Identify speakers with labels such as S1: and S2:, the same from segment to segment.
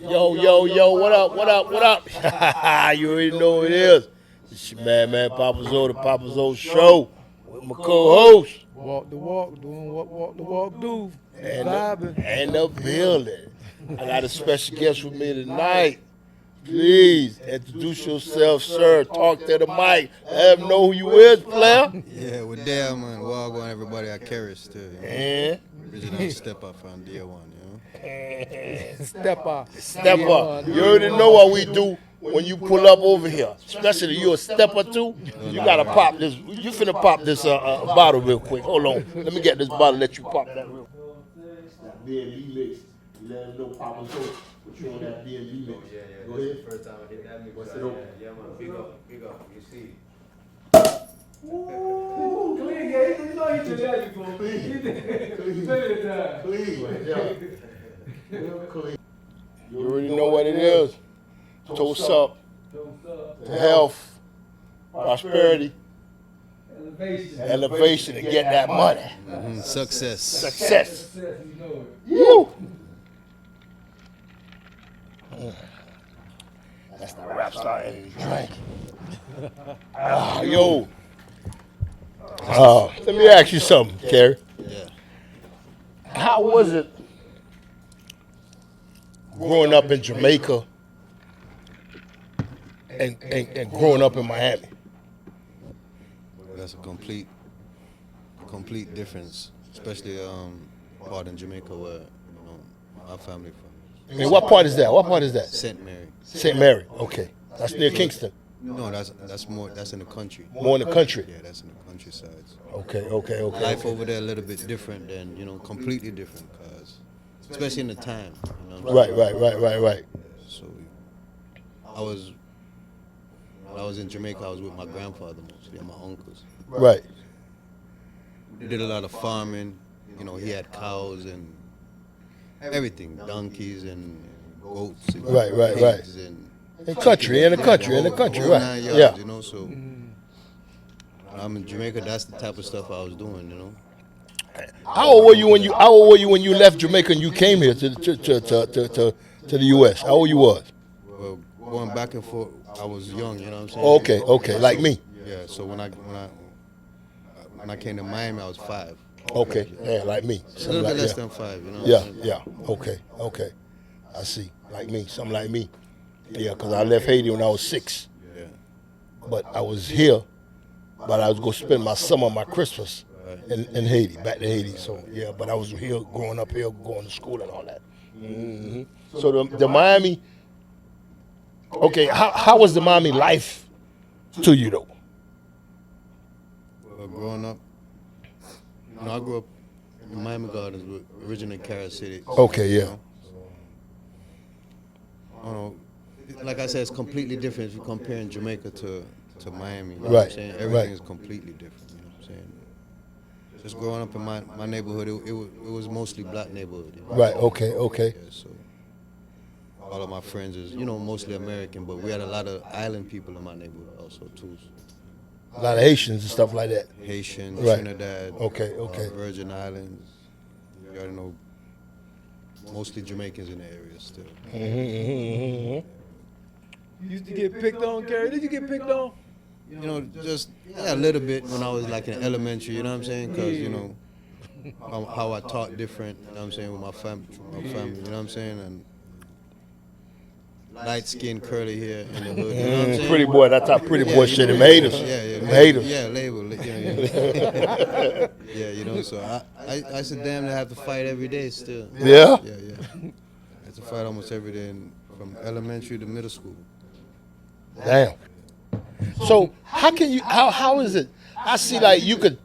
S1: Yo, what up? You already know what it is. It's your man, PapaZoe, the PapaZoe Show with my co-host.
S2: Walk the walk, doing what walk the walk do.
S1: And
S2: Vibing.
S1: the building. I got a special guest with me tonight. Please introduce yourself, sir. Talk to the mic. Let them know who you is, player.
S3: Yeah, with there, man. Wagwan, everybody at KHAIRY still. You know?
S1: And
S3: Original step up from day one, you know.
S2: Step up.
S1: You already know what we do when you pull up over here. Especially you a stepper too. You gotta pop this. You finna pop this bottle real quick. Hold on. Let me get this bottle. Let you pop that real quick. That B&B mix. You let them know PapaZoe. What you on that B&B mix?
S4: Yeah.
S1: Go
S4: This
S1: ahead.
S4: is the first time I hit that mix.
S1: What's
S4: right
S1: it on?
S4: Yeah, man. Big up. You see.
S2: Ooh, clean, yeah. You know you did that before.
S1: Clean. You already know what it is. Toast up to health, prosperity, elevation, and get that money.
S3: Success.
S1: Success.
S2: You know it.
S1: You. That's the rap star energy drink. Yo. Let me ask you something, Kerry.
S3: Yeah.
S1: How was it growing up in Jamaica and growing up in Miami?
S3: That's a complete difference, especially part in Jamaica where our family from.
S1: And what part is that?
S3: St. Mary.
S1: St. Mary. Okay. That's near Kingston.
S3: No, that's more. That's in the country.
S1: More in the country.
S3: Yeah, that's in the countryside. So
S1: Okay.
S3: life over there a little bit different than completely different, cause especially in the time. You know what I'm saying?
S1: Right.
S3: So when I was in Jamaica, I was with my grandfather mostly and my uncles.
S1: Right.
S3: We did a lot of farming. He had cows and everything, donkeys and goats and
S1: Right.
S3: pigs and
S1: In the country,
S3: whole
S1: right.
S3: 9 yards,
S1: Yeah.
S3: So when I'm in Jamaica, that's the type of stuff I was doing.
S1: How old were you when you left Jamaica and you came here to the U.S.? How old you was?
S3: Well, going back and forth, I was young. You know what I'm saying?
S1: Okay, like me.
S3: Yeah. So when I came to Miami, I was 5.
S1: Okay, yeah, like me.
S3: A little bit less than 5.
S1: Yeah. Okay. I see. Like me, something like me. Yeah, because I left Haiti when I was 6.
S3: Yeah.
S1: But I was here, but I was going to spend my summer, my Christmas in Haiti, back to Haiti. So, yeah, but I was here, growing up here, going to school and all that. So the Miami, okay, how was the Miami life to you, though?
S3: Well, growing up, I grew up in Miami Gardens, originally Carol City.
S1: Okay, yeah.
S3: I don't know. Like I said, it's completely different if you're comparing Jamaica to Miami. You know
S1: Right,
S3: what I'm saying? Everything
S1: right.
S3: is completely different. You know what I'm saying? Just growing up in my neighborhood, it was mostly black neighborhood.
S1: Right, okay.
S3: Yeah, so all of my friends is, mostly American, but we had a lot of island people in my neighborhood also too.
S1: A lot of Haitians and stuff like that.
S3: Haitian,
S1: Right.
S3: Trinidad,
S1: Okay.
S3: Virgin Islands. You already know, mostly Jamaicans in the area still.
S2: You used to get picked on, Gary. Did you get picked on?
S3: Just a little bit when I was like in elementary, you know what I'm saying? Because, how I taught different, you know what I'm saying, with my family, you know what I'm saying? And light skin, curly hair in the hood, you know what I'm saying?
S1: Pretty boy, that's how pretty boy shit, them haters.
S3: Yeah,
S1: Them haters.
S3: Yeah, label. Yeah, so I sit damn to have to fight every day still.
S1: Yeah?
S3: Yeah. I have to fight almost every day from elementary to middle school.
S1: Damn. So how is it? I see like you could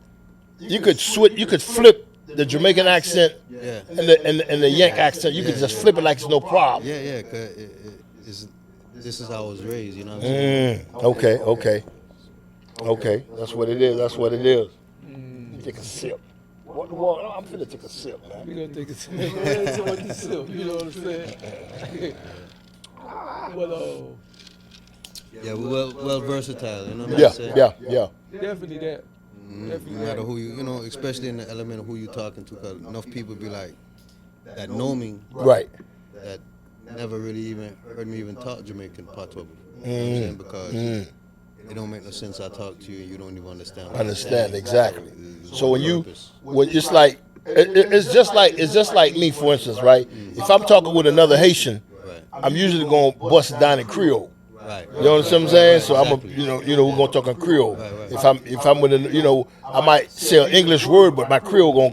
S1: flip the Jamaican accent
S3: Yeah.
S1: and the Yank accent. You could just flip it like it's no problem.
S3: Yeah, cause this is how I was raised, you know what I'm saying?
S1: Okay. That's what it is. Take a sip. Well, I'm finna take a sip, man.
S2: We're going to take a sip. You know what I'm saying? Well,
S3: Yeah, we're well versatile, you know what I'm saying?
S1: Yeah.
S2: definitely that.
S3: No matter who especially in the element of who you talking to, because enough people be like, that know me,
S1: Right.
S3: that never really even heard me even talk Jamaican patois before. You know what I'm saying? Because it don't make no sense I talk to you and you don't even understand. What
S1: Understand,
S3: I'm saying.
S1: exactly. So when you,
S3: Purpose.
S1: when it's like, it's just like me, for instance, right? If I'm talking with another Haitian,
S3: Right.
S1: I'm usually gonna bust it down in Creole.
S3: Right.
S1: You know what I'm saying?
S3: Right,
S1: So I'm a,
S3: exactly.
S1: we're gonna talk in Creole.
S3: Right.
S1: If I'm with I might say an English word, but my Creole,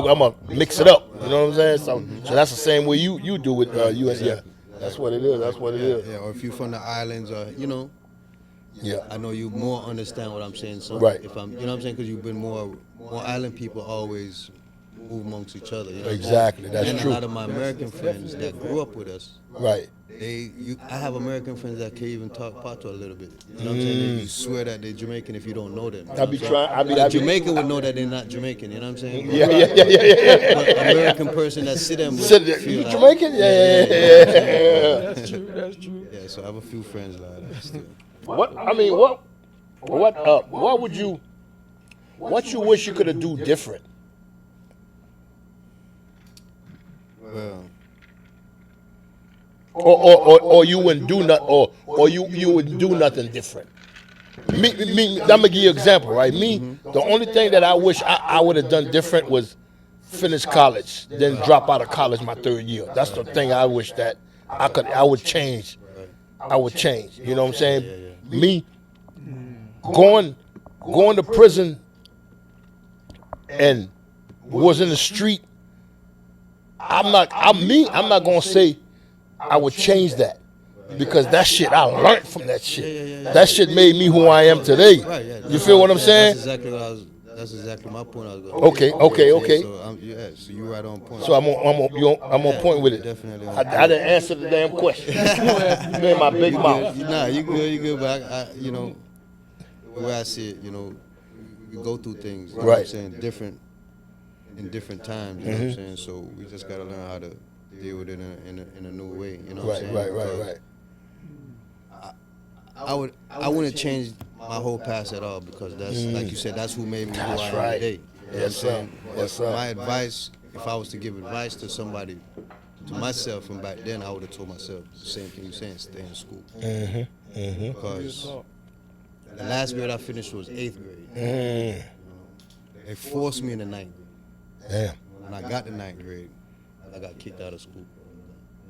S1: I'm gonna mix it up. You know what I'm saying? So that's the same way you do with you and yeah. That's what it is. That's what it is.
S3: Yeah, or if you're from the islands, or
S1: Yeah.
S3: I know you more understand what I'm saying. So
S1: Right.
S3: if I'm, you know what I'm saying, because you've been more island people always move amongst each other. You know what I'm
S1: Exactly.
S3: saying?
S1: That's
S3: and
S1: true.
S3: a lot of my American friends that grew up with us,
S1: Right.
S3: I have American friends that can even talk patois a little bit. You know what I'm saying? You swear that they're Jamaican if you don't know them. You know
S1: I be
S3: what I'm
S1: trying.
S3: saying?
S1: I be.
S3: Jamaican would know that they're not Jamaican. You know what I'm saying?
S1: Yeah.
S3: But American person that see them would
S1: Said that,
S3: feel
S1: you
S3: like-
S1: Jamaican? Yeah.
S2: That's true. That's true.
S3: Yeah, so I have a few friends like that still.
S1: What you wish you could have do different?
S3: Well,
S1: Or you wouldn't do nothing, or you wouldn't do nothing different. Me, I'm gonna give you an example, right? Me, the only thing that I wish I would have done different was finish college, then drop out of college my third year. That's the thing I wish that I would change. I would change. You know what I'm saying? Me going to prison and was in the street. I'm not gonna say I would change that, because that shit I learned from that shit. That shit made me who I am today.
S3: right, yeah.
S1: You feel what I'm saying?
S3: That's exactly my point. I was going.
S1: Okay.
S3: So you're right on point.
S1: So I'm on point with it.
S3: Definitely.
S1: I didn't answer the damn question. You in my big mouth.
S3: Nah, you good. But I, the way I see it, we go through things. You know what I'm
S1: Right.
S3: saying? In different times. You know what I'm saying? So we just gotta learn how to deal with it in a new way. You know what I'm saying?
S1: Right.
S3: I wouldn't change my whole past at all, because that's like you said, that's who made me who I am
S1: right.
S3: today. You know
S1: Yes,
S3: what I'm saying?
S1: sir. Yes, sir.
S3: My advice, if I was to give advice to somebody, to myself from back then, I would have told myself the same thing you're saying: stay in school. Because the last grade I finished was 8th grade. They forced me in the 9th grade.
S1: Damn.
S3: When I got to 9th grade, I got kicked out of school.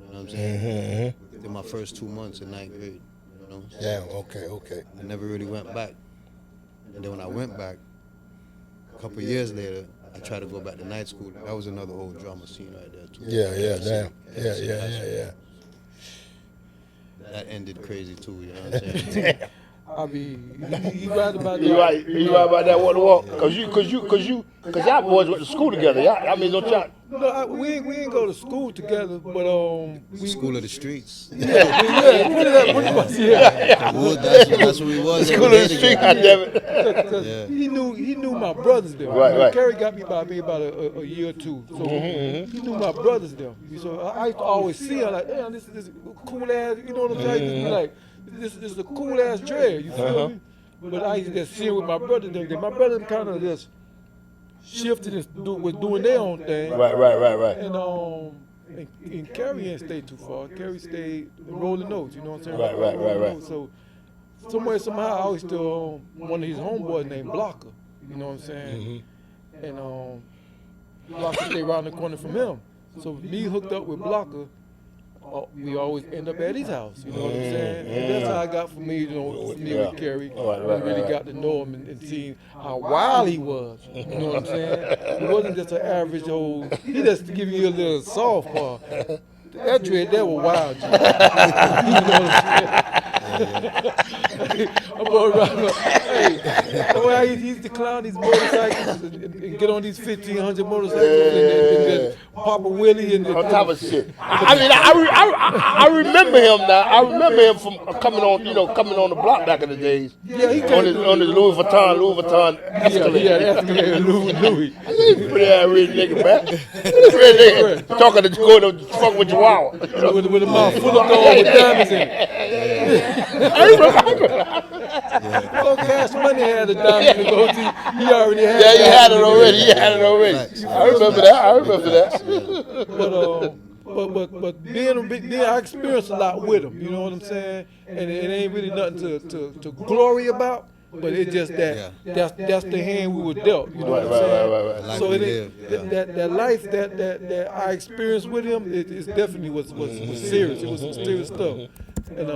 S3: You know what I'm saying? Within my first 2 months in 9th grade. You know?
S1: Damn. Okay.
S3: I never really went back. And then when I went back, a couple of years later, I tried to go back to night school. That was another whole drama scene right there too.
S1: Yeah. Damn. Yeah.
S3: That ended crazy too, you know what I'm saying?
S2: I mean, you right about that.
S1: You right about that walk. Cause y'all boys went to school together. I mean, don't y'all?
S2: No, we ain't go to school together, but we
S3: School of the streets.
S2: put it up. Yeah.
S3: That's what we was.
S1: School of the street. God damn it.
S2: Cause
S3: Yeah.
S2: he knew my brothers there.
S1: Right.
S2: Kerry got me by about a year or two, so he knew my brothers there. So I used to always see him like, damn, this is cool ass. You know what I'm saying? Just be like, this is a cool ass dread. You feel me? But I used to just see him with my brother them. My brother kind of just shifted and was doing their own thing.
S1: Right.
S2: And Kerry ain't stayed too far. Kerry stayed rolling notes, you know what I'm saying?
S1: Right.
S2: Rolling notes. So somehow I always still one of his homeboys named Blocker, you know what I'm saying? And Blocker stayed around the corner from him. So me hooked up with Blocker, we always end up at his house, you know what I'm saying? And that's how I got for me, with Kerry. I really got to know him and see how wild he was, you know what I'm saying? He wasn't just an average old, he just to give you a little softball. That dread, that was wild, G. You know what I'm saying? I'm going around, hey, the way he used to clown these motorcycles and get on these 1,500 motorcycles and pop a wheelie and
S1: On top of shit. I mean, I remember him now. I remember him from coming on the block back in the days.
S2: Yeah, he
S1: on his Louis Vuitton Escalade.
S2: Escalator, Louis.
S1: He's a pretty ass red nigga, man. Red nigga talking to go to fuck with Chihuahua.
S2: With a mouth full of gold with diamonds in it.
S1: I remember.
S2: So Cash Money had the diamonds in the gold teeth. He already had
S1: Yeah, he had it
S2: diamonds.
S1: already. I remember that.
S2: But but being I experienced a lot with him. You know what I'm saying? And it ain't really nothing to glory about. But it's just that that's the hand we were dealt. You know what I'm saying?
S3: Right.
S2: So that life that I experienced with him, it definitely was serious. It was some serious stuff. And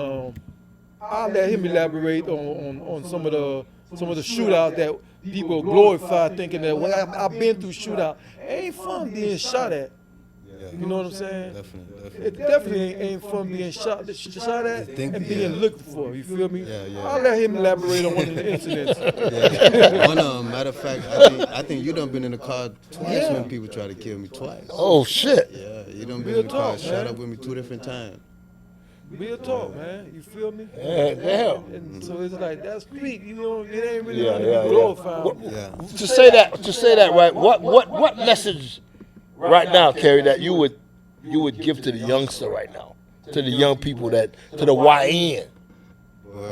S2: I'll let him elaborate on some of the shootouts that people glorify, thinking that I've been through shootout. It ain't fun being shot at. You know what I'm saying?
S3: Definitely.
S2: It definitely ain't fun being shot at and being looked for. You feel me?
S3: Yeah.
S2: I'll let him elaborate on one of the incidents.
S3: Matter of fact, I think you done been in the car twice when people try to kill me twice.
S1: Oh shit.
S3: Yeah, you done been in the car, shot up with me 2 different times.
S2: Real talk, man. You feel me?
S1: Yeah.
S2: And so it's like that's street. You know, it ain't really gonna be glorified.
S1: To say that, right? What message right now, KHAIRY, that you would give to the youngster right now, to the young people to the YN,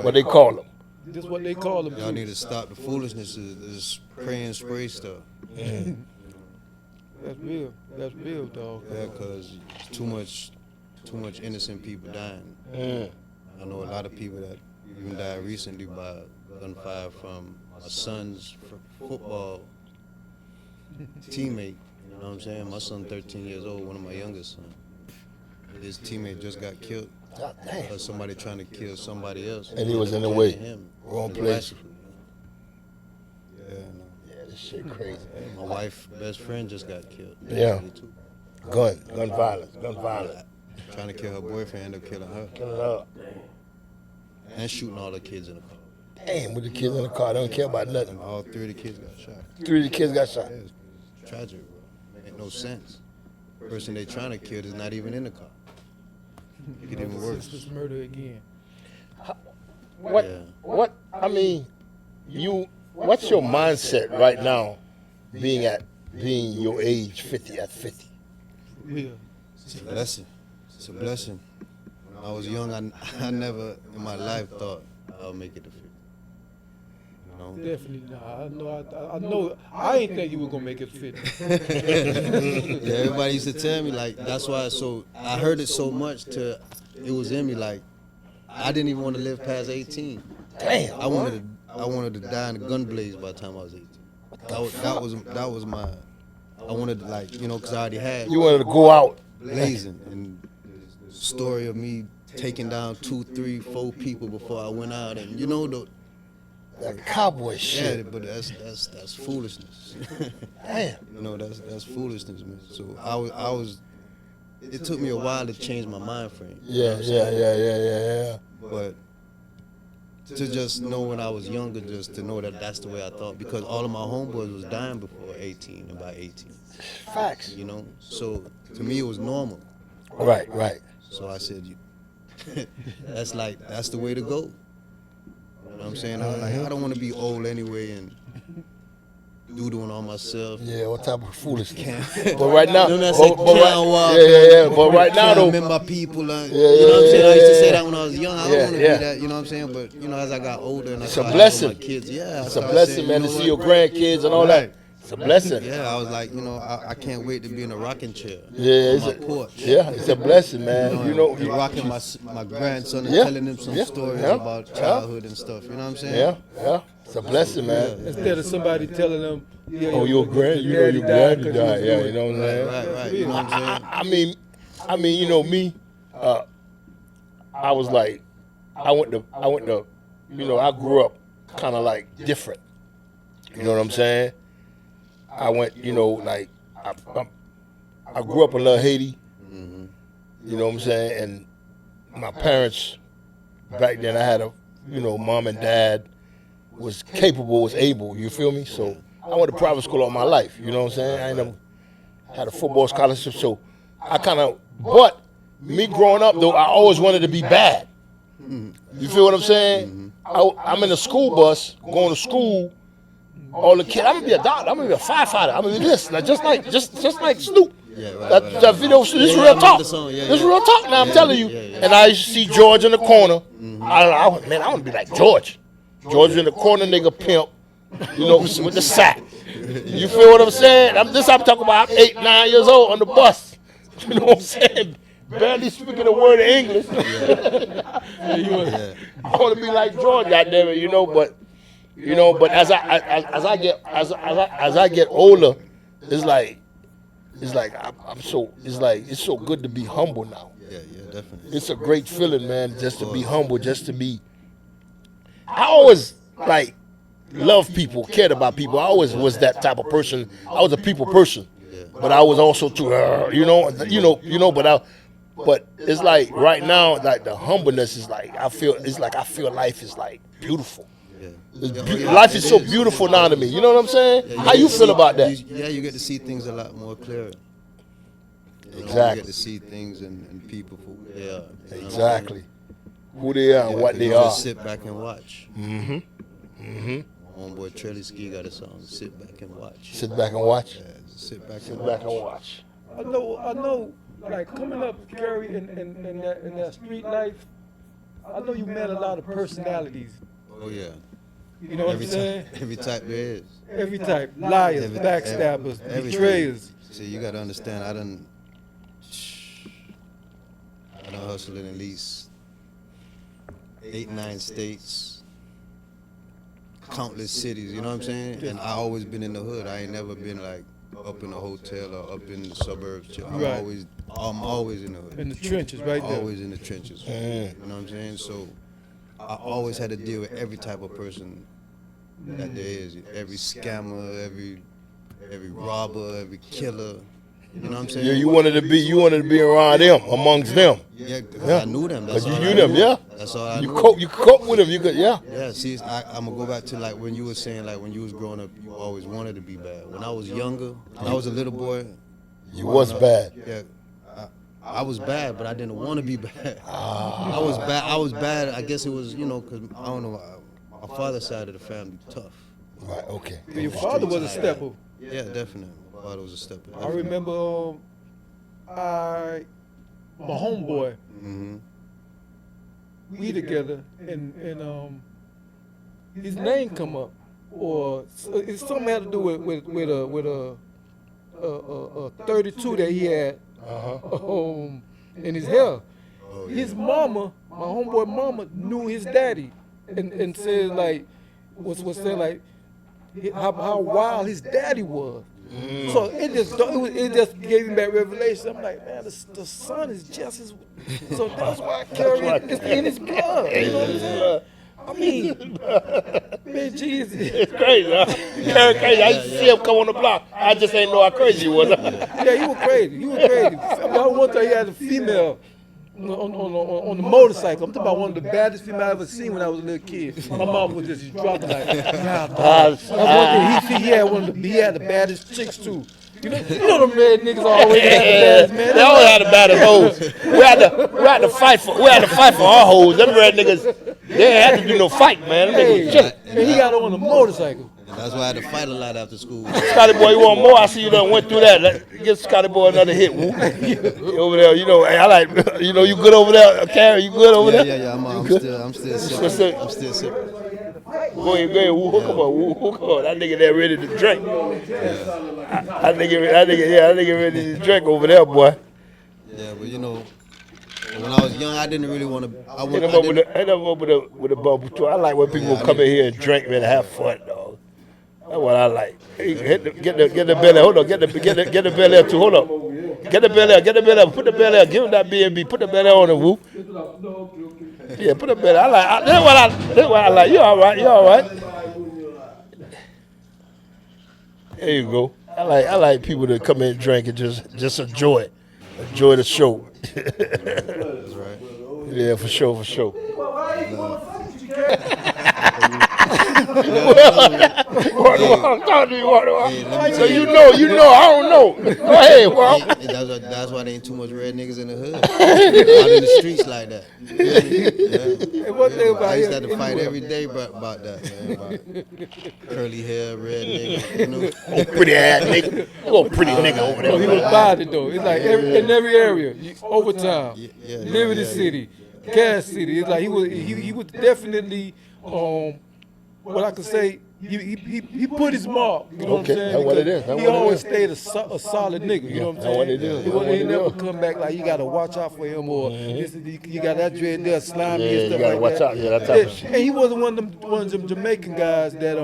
S1: what they call them?
S2: This what they call them.
S3: Y'all need to stop the foolishness. Is spray and spray stuff.
S2: That's real. That's real, dog.
S3: Yeah, cause too much innocent people dying. I know a lot of people that even died recently by gunfire from my son's football teammate. You know what I'm saying? My son, 13 years old, one of my youngest sons. His teammate just got killed because somebody trying to kill somebody else.
S1: And he was in the way.
S3: Him.
S1: Wrong place.
S3: Yeah,
S1: This shit crazy.
S3: my wife's best friend just got killed.
S1: Yeah.
S3: Too.
S1: Gun violence.
S3: Trying to kill her boyfriend, ended up killing her.
S1: Killing her.
S3: And shooting all the kids in the car.
S1: Damn, with the kids in the car, they don't care about nothing.
S3: And all 3 of the kids got shot.
S1: 3 of the kids got shot.
S3: Yeah, it's tragic, bro. Make no sense. The person they trying to kill is not even in the car. Make it even worse.
S2: It's murder again.
S1: What I mean, what's your mindset right now, being your age, 50 at 50?
S2: Real.
S3: It's a blessing. It's a blessing. When I was young, I never in my life thought I'll make it to 50. You know?
S2: Definitely not. I know. I ain't think you were gonna make it 50.
S3: Yeah, everybody used to tell me like that's why. So I heard it so much it was in me like I didn't even want to live past 18.
S1: Damn.
S3: I wanted to die in a gun blaze by the time I was 18. That was my. I wanted to because I already had.
S1: You wanted to go out
S3: blazing, and the story of me taking down 2, 3, 4 people before I went out, and
S1: that cowboy shit.
S3: Yeah, but that's foolishness.
S1: Damn.
S3: That's foolishness, man. So I was. It took me a while to change my mind frame.
S1: Yeah.
S3: But to just know when I was younger, just to know that that's the way I thought, because all of my homeboys was dying before 18 and by 18.
S1: Facts.
S3: So to me it was normal.
S1: Right.
S3: So I said, that's the way to go. You know what I'm saying? I was like, I don't want to be old anyway and doodling on myself.
S1: Yeah, what type of foolishness? But right now,
S3: But
S1: right now though,
S3: remember people. You know what I'm saying? I used to say that when I was young. I don't want to be that. You know what I'm saying? But as I got older and I started having my kids,
S1: it's a blessing, man, to see your grandkids and all that. It's a blessing.
S3: Yeah, I was like, I can't wait to be in a rocking chair.
S1: Yeah,
S3: on my porch.
S1: Yeah, it's a blessing, man.
S3: Rocking my grandson and telling him some stories about childhood and stuff. You know what I'm saying?
S1: Yeah. It's a blessing, man.
S2: Instead of somebody telling them,
S1: your granddaddy died. Yeah, you know what I'm saying?
S3: Right. You know what I'm saying?
S1: I mean, me. I was like, I went to. I grew up kind of like different. You know what I'm saying? I went, I grew up in Little Haiti.
S3: Mm-hmm.
S1: You know what I'm saying? And my parents, back then, I had a, mom and dad was capable, was able. You feel me? So I went to private school all my life. You know what I'm saying? I ain't never had a football scholarship. So I but me growing up though, I always wanted to be bad. You feel what I'm saying? I'm in a school bus going to school. All the kids, I'm gonna be a doctor, I'm gonna be a firefighter, I'm gonna be this, just like Snoop. That video, this is real talk. This is real talk now, I'm telling you. And I used to see George in the corner. I want to be like George. George in the corner, nigga pimp, with the sack. You feel what I'm saying? I'm talking about, I'm 8, 9 years old on the bus. You know what I'm saying? Barely speaking a word of English.
S3: Yeah.
S1: I want to be like George, goddamn it, but as I get older, it's like it's so good to be humble now.
S3: Yeah, definitely.
S1: It's a great feeling, man, just to be humble, just to be. I always like love people, cared about people. I always was that type of person. I was a people person, but I was also too, but it's like right now, like the humbleness is like I feel life is like beautiful. Life is so beautiful now to me. You know what I'm saying?
S3: Yeah,
S1: How you feel about that?
S3: You get to see things a lot more clearer.
S1: Exactly.
S3: You get to see things and people for who they are. You know
S1: Exactly. Who they are and what they
S3: you
S1: are.
S3: just sit back and watch. Homeboy Trellisky got a song, Sit Back and Watch.
S1: Sit back and watch.
S3: Yeah, sit back
S1: Sit
S3: and
S1: back and
S3: watch.
S1: watch.
S2: I know, like coming up, Gary, in that street life, I know you met a lot of personalities.
S3: Oh yeah.
S2: You know what I'm saying?
S3: Every type there is.
S2: Every type, liars, backstabbers, betrayers.
S3: See, you gotta understand, I done hustled in at least 8, 9 states, countless cities, you know what I'm saying? And I always been in the hood. I ain't never been like up in a hotel or up in the suburbs.
S2: Right.
S3: I'm always in the hood.
S2: In the trenches, right there.
S3: Always in the trenches. You know what I'm saying? So I always had to deal with every type of person that there is. Every scammer, every robber, every killer. You know what I'm saying?
S1: Yeah, you wanted to be around them, amongst them.
S3: Yeah, because I knew them. That's
S1: Cause you
S3: all
S1: knew
S3: I
S1: them, yeah.
S3: That's all I
S1: You
S3: knew.
S1: you cope with them. You could, yeah.
S3: Yeah, see, I'm gonna go back to like when you were saying like when you was growing up, you always wanted to be bad. When I was younger, when I was a little boy,
S1: You was bad.
S3: yeah, I was bad, but I didn't want to be bad. I was bad. I guess it was, because I don't know, my father's side of the family tough.
S1: Right. Okay.
S2: Your father was a stepper.
S3: Yeah, definitely. My father was a stepper.
S2: I remember my homeboy, we together, and his name come up, or it's something had to do with a 32 that he had in his hair. His mama, my homeboy mama, knew his daddy, and said like, was saying like how wild his daddy was. So it just gave him that revelation. I'm like, man, the son is just as. So that's why I carry it in his blood. You know what I'm saying? I mean, man, Jesus.
S1: It's crazy, huh? Very crazy. I used to see him come on the block. I just ain't know how crazy he was.
S2: Yeah, you were crazy. You were crazy. I mean, one time he had a female on the motorcycle. I'm talking about one of the baddest female I ever seen when I was a little kid. My mom was just dropping like, nah, dog. He had the baddest chicks too. You know them red niggas always had the baddest, man.
S1: They always had the baddest hoes. We had to fight for our hoes. Them red niggas, they ain't had to do no fight, man. Them niggas was chilling.
S2: And he got on a motorcycle.
S3: That's why I had to fight a lot after school.
S1: Scotty boy, you want more? I see you done went through that. Give Scotty boy another hit. Woo. Over there, hey, I like, you good over there, Carrie? You good over there?
S3: Yeah. I'm still sick. I'm still sick.
S1: Go ahead, Woo. Hook him up. That nigga there ready to drink. I think ready to drink over there, boy.
S3: Yeah, but when I was young, I didn't really want to.
S1: Hit him up with a bubble too. I like when people come in here and drink, man, and have fun, dog. That's what I like. Hey, get the belly. Hold on, get the belly up too. Hold up. Get the belly up. Put the belly up. Give him that B&B. Put the belly on him, Woo. Yeah, put the belly. That's what I like. You all right? There you go. I like people that come in and drink and just enjoy it. Enjoy the show.
S3: That's right.
S1: Yeah, for sure. So you know, I don't know. Go ahead, well.
S3: That's why there ain't too much red niggas in the hood. Out in the streets like that. Yeah. I used to have to fight every day about that, man. About curly hair, red nigga.
S1: Oh, pretty ass nigga. Oh, pretty nigga over there.
S2: No, he was body though. It's like in every area, overtime, Liberty City, Cass City. It's like he was definitely what I could say. he put his mark. You know
S1: Okay,
S2: what I'm saying?
S1: that's what it
S2: Because
S1: is, that's
S2: He
S1: what it
S2: always
S1: is.
S2: stayed a solid nigga. You know what I'm
S1: that's
S2: saying?
S1: what it is,
S2: He
S1: that's what
S2: ain't
S1: it
S2: never
S1: is.
S2: come back like you got to watch out for him or this, you got that dread there, slimy
S1: Yeah,
S2: and
S1: you
S2: stuff
S1: gotta
S2: like
S1: watch
S2: that.
S1: out. Yeah, that type of shit.
S2: And he wasn't one of them Jamaican guys that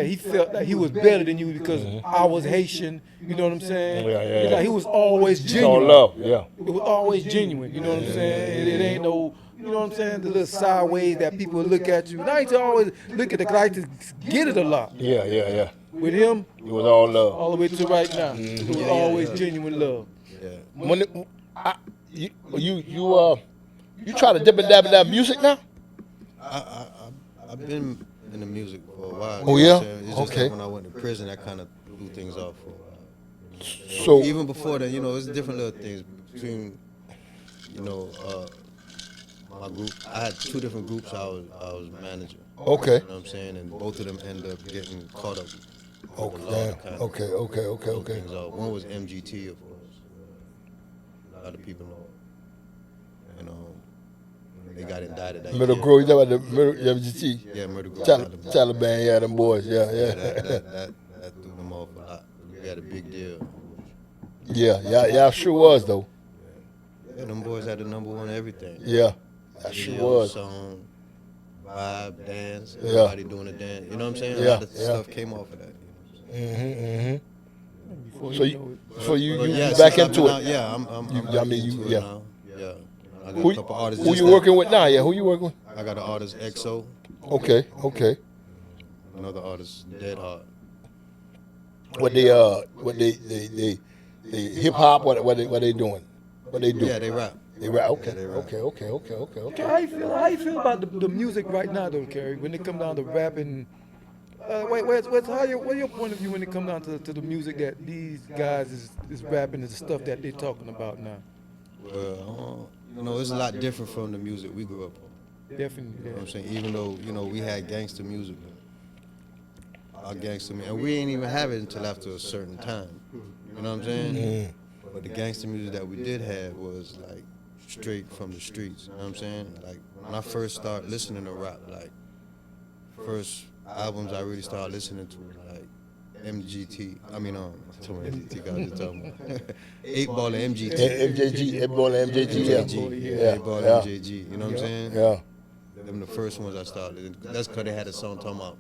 S2: he felt that he was better than you because I was Haitian. You know what I'm saying?
S1: Yeah, yeah,
S2: It's like he was always
S1: It's all
S2: genuine.
S1: love. Yeah.
S2: It was always genuine, you know what I'm saying? It ain't no, you know what I'm saying, the little sideways that people look at you. And I ain't to always look at the guy to get it a lot.
S1: Yeah, yeah, yeah.
S2: With him,
S1: It was all love.
S2: all the way to right now, it was always genuine love.
S3: Yeah.
S1: When you try to dip and dab in that music now?
S3: I've been in the music for a while.
S1: Oh,
S3: you know
S1: yeah?
S3: what I'm saying? It's just
S1: Okay.
S3: like when I went to prison, I kind of threw things off for a while.
S1: So
S3: Even before then, it's different little things between, my group. I had 2 different groups I was managing.
S1: okay.
S3: You know what I'm saying? And both of them ended up getting caught up. with the law to kind of
S1: Okay.
S3: throw things off. One was MGT, of course. A lot of people know. They got indicted that
S1: Middle
S3: year.
S1: Grove, you talking about the middle MGT?
S3: Yeah, Murder Grove.
S1: Taliban, yeah, them boys, yeah.
S3: That threw them off a lot. We had a big deal.
S1: Yeah, sure was though.
S3: Yeah, them boys had the #1 everything.
S1: Yeah, that sure
S3: Video,
S1: was.
S3: song, vibe, dance,
S1: Yeah.
S3: everybody doing a dance. You know what I'm saying?
S1: Yeah,
S3: A lot of
S1: yeah.
S3: stuff came off of that.
S2: Before
S1: So
S2: you know it.
S1: you
S3: But yeah,
S1: back
S3: since I've
S1: into
S3: been
S1: it.
S3: out, yeah, I'm
S1: You-
S3: back
S1: I mean,
S3: into
S1: you-
S3: it
S1: yeah.
S3: now. Yeah. I got
S1: Who,
S3: a couple artists.
S1: who
S3: just
S1: you
S3: like-
S1: working with now? Yeah, who you working with?
S3: I got an artist, EXO,
S1: Okay.
S3: another artist, Dead Heart.
S1: What they hip hop? What they doing? What they do?
S3: Yeah, they rap.
S1: They rap. Okay.
S3: Yeah, they rap.
S1: Okay.
S2: How you feel about the music right now, though, Kerry? When it come down to rapping, what's your point of view when it come down to the music that these guys is rapping and the stuff that they're talking about now?
S3: Well, it's a lot different from the music we grew up on.
S2: Definitely,
S3: You know what I'm
S2: yeah.
S3: saying? Even though, we had gangster music, our gangster music, and we ain't even have it until after a certain time. You know what I'm saying? But the gangster music that we did have was like straight from the streets. You know what I'm saying? Like when I first started listening to rap, like first albums I really started listening to were like MGT. I mean, MGT guys just talking about 8 Ball and MGT.
S1: MJG, Ebola, MJG, yeah.
S3: MJG, 8 Ball
S1: yeah.
S3: and MJG. You know what I'm saying?
S1: Yeah.
S3: Them the first ones I started. That's because they had a song talking about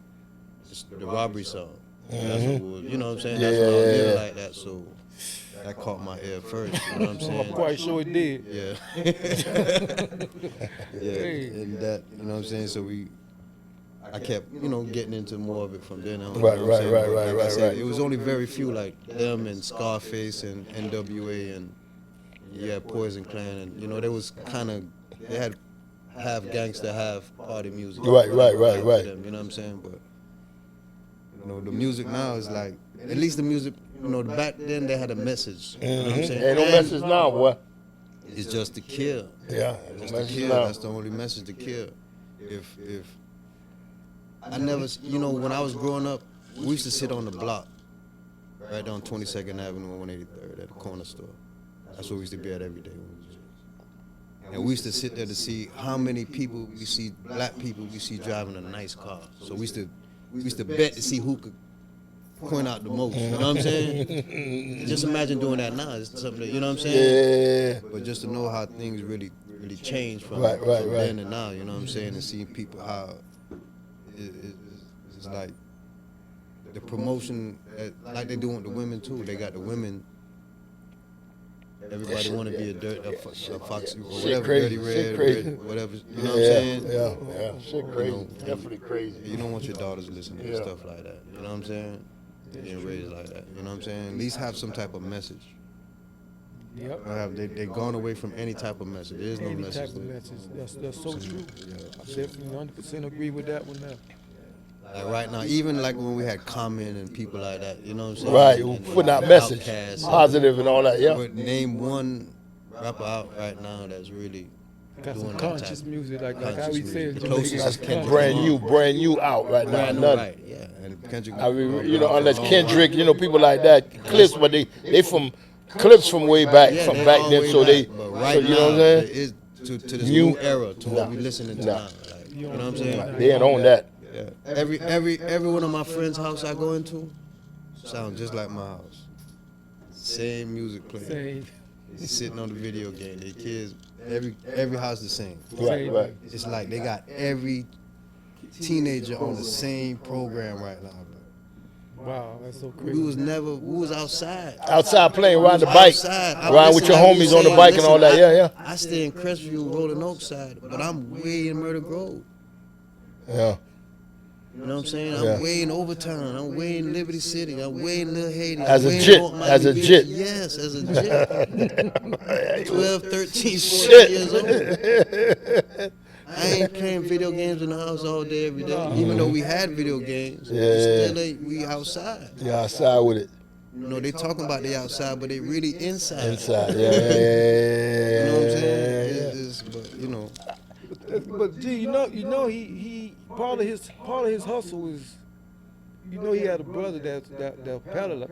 S3: the robbery song. That's what was, you know what I'm saying? That's what I was living like that. So that caught my ear first. You know what I'm
S2: I'm
S3: saying?
S2: quite sure it did.
S3: Yeah. Yeah.
S2: Hey.
S3: And that, you know what I'm saying? So I kept, getting into more of it from then on.
S1: Right,
S3: you know what I'm
S1: right,
S3: saying?
S1: right,
S3: But
S1: right,
S3: I said,
S1: right.
S3: It was only very few like them and Scarface and NWA and Poison Clan, and they was kind of, they had half gangster, half party music.
S1: Right.
S3: For them, you know what I'm saying? But the music now is like, at least the music, back then they had a message. You know what I'm saying?
S1: Ain't no
S3: And
S1: message now, boy.
S3: It's just to kill.
S1: Yeah,
S3: Just
S1: no
S3: to
S1: message
S3: kill.
S1: now.
S3: That's the only message, to kill. If I never, when I was growing up, we used to sit on the block right down 22nd Avenue and 183rd at the corner store. That's where we used to be at every day. And we used to sit there to see how many people we see, black people we see driving a nice car. So we used to bet to see who could point out the most. You know what I'm saying? Just imagine doing that now. It's something that, you know what I'm saying?
S1: Yeah.
S3: But just to know how things really changed from,
S1: Right.
S3: from then and now, you know what I'm saying? And seeing people how it's like the promotion, like they do with the women too. They got the women. Everybody want to be a fox or whatever,
S1: crazy,
S3: dirty
S1: shit
S3: red,
S1: crazy.
S3: whatever. You know what I'm saying?
S1: Yeah. Shit crazy.
S3: know,
S1: Definitely crazy.
S3: You don't want your daughters listening to
S1: Yeah.
S3: stuff like that. You know what I'm saying? Being raised like that. You know what I'm saying? At least have some type of message.
S2: Yep.
S3: They've gone away from any type of message. There is no
S2: Any
S3: message.
S2: type of message. That's so true.
S3: Yeah.
S2: I definitely 100% agree with that one now.
S3: Like right now, even like when we had Common and people like that, you know what I'm saying?
S1: Right,
S3: And
S1: putting out message,
S3: Outkast.
S1: positive and all that. Yeah.
S3: But name one rapper out right now that's really
S2: Got
S3: doing
S2: some
S3: that
S2: conscious
S3: type.
S2: music, like how
S3: Conscious
S2: we
S3: music.
S2: said.
S3: The
S2: Jamaica
S3: closest
S2: got
S3: is Kendrick.
S2: conscious.
S1: Brand new out right now.
S3: Brand new,
S1: Nothing.
S3: right? Yeah, and Kendrick.
S1: I mean, unless Kendrick, people like that, Clips, but they from Clips from way back,
S3: Yeah,
S1: from
S3: they
S1: back
S3: all
S1: then.
S3: way
S1: So they,
S3: back, but
S1: so
S3: right
S1: you
S3: now,
S1: know what I'm
S3: it
S1: saying?
S3: is to this
S1: New-
S3: new era, to what we listening to
S1: Nah.
S3: now. Like, you know what I'm saying?
S1: They ain't on that.
S3: Yeah, Yeah. Every one of my friends' house I go into sound just like my house. Same music playing.
S2: Same.
S3: They sitting on the video game. They kids. Every house the same.
S1: Right, right.
S3: It's like they got every teenager on the same program right now.
S2: Wow, that's so
S3: We
S2: crazy.
S3: was outside.
S1: Outside playing, riding the bike,
S3: Outside.
S1: riding with your homies on the bike and all that. Yeah, yeah.
S3: I stay in Crestview, Rolling Oak side, but I'm way in Murder Grove.
S1: Yeah.
S3: You know what I'm saying? I'm
S1: Yeah.
S3: way in Overtown. I'm way in Liberty City. I'm way in Little Haiti.
S1: As
S3: I'm
S1: a
S3: way in
S1: jit,
S3: North Miami
S1: as a
S3: Beach.
S1: jit.
S3: Yes, as a jit. 12, 13, 14
S1: Shit.
S3: years old. I ain't playing video games in the house all day, every day. Even though we had video games,
S1: Yeah.
S3: still ain't we outside.
S1: Yeah, outside with it.
S3: You know, they talking about they outside, but they really inside.
S1: Inside. Yeah, yeah, yeah,
S3: You know what I'm
S1: yeah,
S3: saying?
S1: yeah.
S3: But you know,
S2: But gee, you know, he part of his hustle is, you know, he had a brother that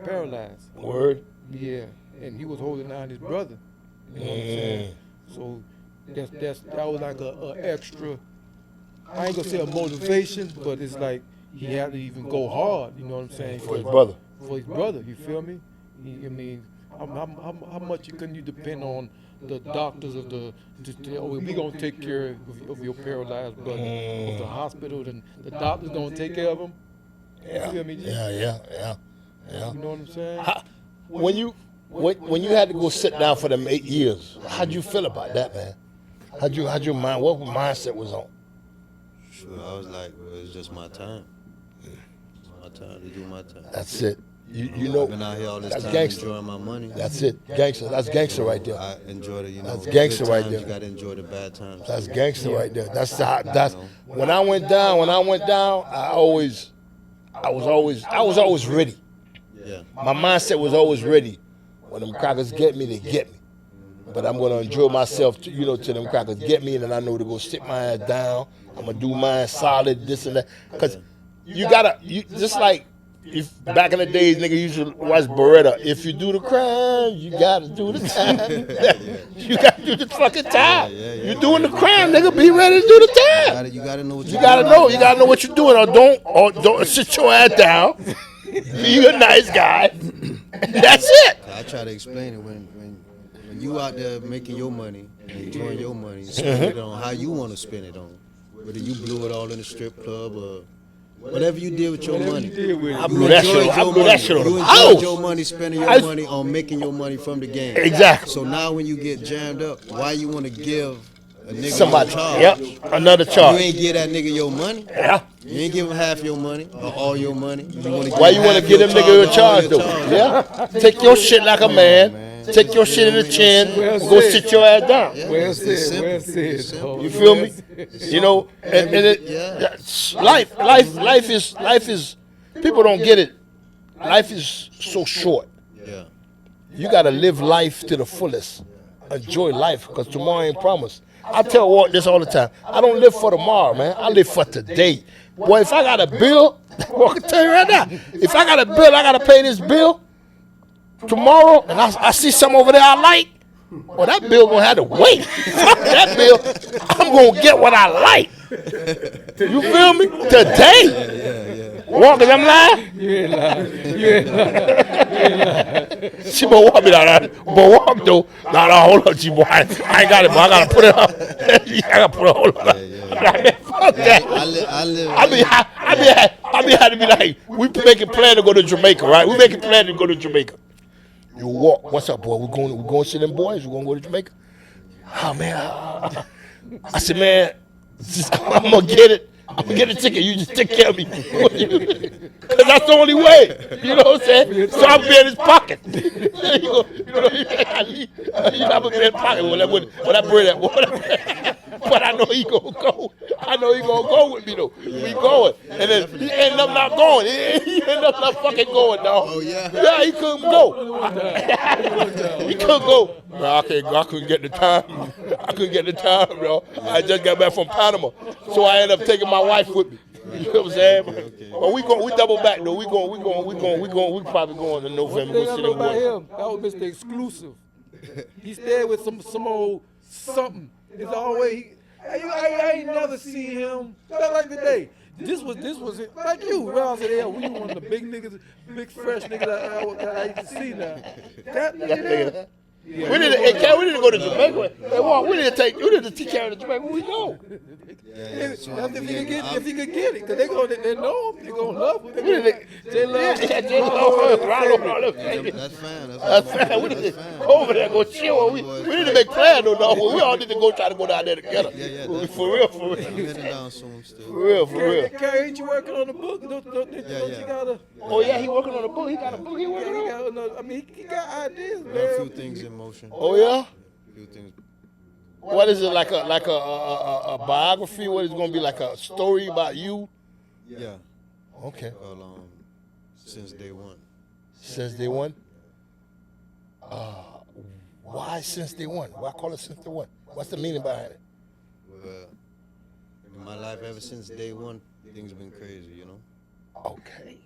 S2: paralyzed.
S1: Word.
S2: Yeah, and he was holding down his brother. You know what I'm saying? So that was like a extra. I ain't gonna say a motivation, but it's like he had to even go hard. You know what I'm saying?
S1: For his brother.
S2: For his brother, you feel me? I mean, how much can you depend on the doctors of we gonna take care of your paralyzed brother, of the hospital, and the doctors gonna take care of him.
S1: Yeah.
S2: You feel me? G?
S1: Yeah.
S2: You know what I'm saying?
S1: When you had to go sit down for them 8 years, how'd you feel about that, man? How'd your mind? What mindset was on?
S3: sure, I was like, well, it's just my time. It's my time to do my time.
S1: That's it. You know,
S3: I've been out here all this
S1: that's
S3: time
S1: gangster.
S3: enjoying my money.
S1: That's it, gangster. That's gangster right there.
S3: I enjoy the,
S1: That's gangster
S3: good
S1: right
S3: times,
S1: there.
S3: You gotta enjoy the bad times.
S1: That's gangster right there. That's when I went down. I was always ready.
S3: Yeah.
S1: My mindset was always ready. When them crackers get me, they get me. But I'm gonna enjoy myself, till them crackers get me, and then I know to go sit my ass down. I'm gonna do mine solid, this and that. Cause you just like if back in the days, nigga used to watch Beretta. If you do the crime, you gotta do the time. You gotta do the fucking time.
S3: Yeah.
S1: You doing the crime, nigga. Be ready to do the time.
S3: You gotta know what
S1: You
S3: you're
S1: gotta
S3: doing.
S1: know. You gotta know what you're doing, or don't sit your ass down. Be a nice guy. That's it.
S3: I try to explain it when you out there making your money and enjoying your money, spend it on how you want to spend it on. Whether you blew it all in the strip club or whatever you did with your money.
S1: I blew that shit. I blew that shit on
S3: You
S1: the
S3: enjoyed
S1: house.
S3: your money, spending your money on making your money from the game.
S1: Exactly.
S3: So now when you get jammed up, why you want to give a nigga
S1: Somebody.
S3: your charge?
S1: Yep. Another
S3: You
S1: charge.
S3: ain't give that nigga your money.
S1: Yeah.
S3: You ain't give him half your money or all your money.
S1: Why you want to give them nigga a charge though? Yeah. Take your shit like a man. Take your shit in the chin. Go sit your ass down.
S2: Well said. dog.
S1: You feel
S2: Well
S1: me?
S2: said.
S1: You know, and life is. People don't get it. Life is so short.
S3: Yeah.
S1: You gotta live life to the fullest. Enjoy life, because tomorrow ain't promised. I tell Walt this all the time. I don't live for tomorrow, man. I live for today. Boy, if I got a bill, I can tell you right now. If I got a bill, I gotta pay this bill tomorrow, and I see something over there I like. Well, that bill gonna have to wait. Fuck that bill. I'm gonna get what I like. You feel me? Today. Walk, cause I'm lying.
S2: You ain't lying.
S1: She but walk me down. But walk though. No, hold on, G boy. I ain't got it, but I gotta put it up. I gotta put it hold on. Fuck that. I be had to be like, we making plan to go to Jamaica, right? We making plan to go to Jamaica. You walk. What's up, boy? We going to see them boys. We gonna go to Jamaica. Oh man. I said, man, I'm gonna get it. I'm gonna get a ticket. You just take care of me. Cause that's the only way. You know what I'm saying? So I'm be in his pocket. There you go. You know, I'm gonna be in his pocket when I bring that. But I know he gonna go. I know he gonna go with me though. We going. And then he ended up not going. He ended up not fucking going, dog.
S3: Oh, yeah?
S1: Yeah, he couldn't go. He couldn't go. Bro, I couldn't get the time. I couldn't get the time, bro. I just got back from Panama. So I ended up taking my wife with me. You know what I'm saying? But we double back though. We probably going to November.
S2: One thing
S1: Go
S2: I
S1: see
S2: know
S1: them
S2: about
S1: boys.
S2: him, that was Mr. Exclusive. He stayed with some old something. It's always I ain't never seen him. Not like today. this was it. Like you. When I said, yeah, we one of the big niggas, big fresh niggas that I used to see now. That nigga there. Yeah,
S1: We need to go to Jamaica. Hey, Walt, we need to teach Carrie to Jamaica. Where we go?
S2: If he could get it, because they know him, they gonna love him. They love him.
S3: That's fine.
S1: That's fine. We need to go over there, go chill. We need to make plans, though, dog. We all need to go try to go down there together.
S3: Yeah.
S1: For real.
S3: I'm heading down soon still.
S1: For real.
S2: Carrie, ain't you working on the book? Don't you gotta?
S1: Oh, yeah, he working on a book. He got a book he working on?
S2: I mean, he got ideas,
S3: Got a few
S2: man.
S3: things in motion.
S1: Oh, yeah?
S3: A few things.
S1: What is it, like a biography? What is it going to be, like a story about you?
S3: Yeah.
S1: Okay.
S3: Well, since day one.
S1: Since day one? Why since day one? Why call it since day one? What's the meaning behind it?
S3: Well, in my life, ever since day one, things been crazy, you know?
S1: Okay.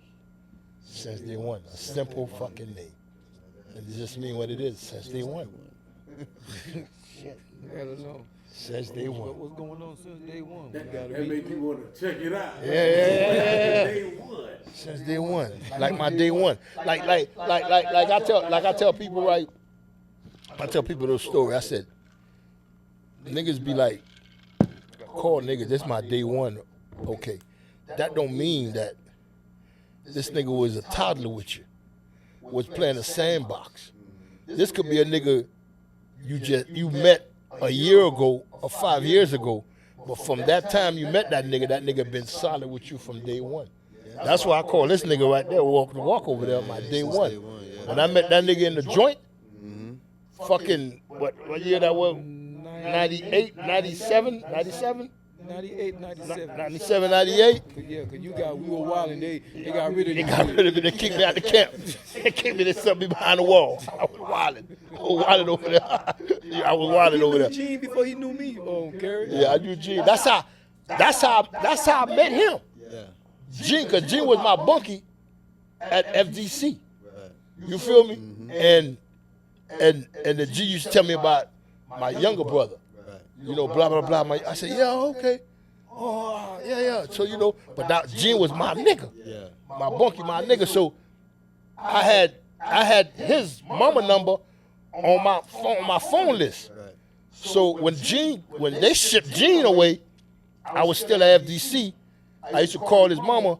S1: Since day one. A simple fucking name. And it just mean what it is. Since day one.
S2: I don't know.
S1: Since day one.
S2: What's going on since day one? We gotta
S5: That make you want to check it out.
S1: Yeah.
S5: Day one.
S1: Since day one. Like my day one. Like I tell people, right? I tell people this story. I said, niggas be like, call niggas, this my day one. Okay. That don't mean that this nigga was a toddler with you, was playing a sandbox. This could be a nigga you met a year ago or 5 years ago, but from that time you met that nigga been solid with you from day one. That's why I call this nigga right there, walk over there, my day one. When I met that nigga in the joint, fucking, what year that was? 98, 97, 97?
S2: 98, 97.
S1: 97, 98?
S2: Yeah, because we were wild and they got rid of
S1: They got rid of me. They kicked me out the camp. They kicked me. They set me behind the wall. I was wilding over there. I was wilding over there.
S2: Gene before he knew me, Gary.
S1: Yeah, I knew Gene. That's how I met him.
S3: Yeah.
S1: Gene, because Gene was my bunkie at FDC. You feel me? And the G used to tell me about my younger brother. You know, blah, blah, blah. I said, yeah, okay. Oh, yeah. So, you know, but that Gene was my nigga.
S3: Yeah.
S1: My bunkie, my nigga. So I had his mama number on my phone list.
S3: Right.
S1: So when they shipped Gene away, I was still at FDC. I used to call his mama,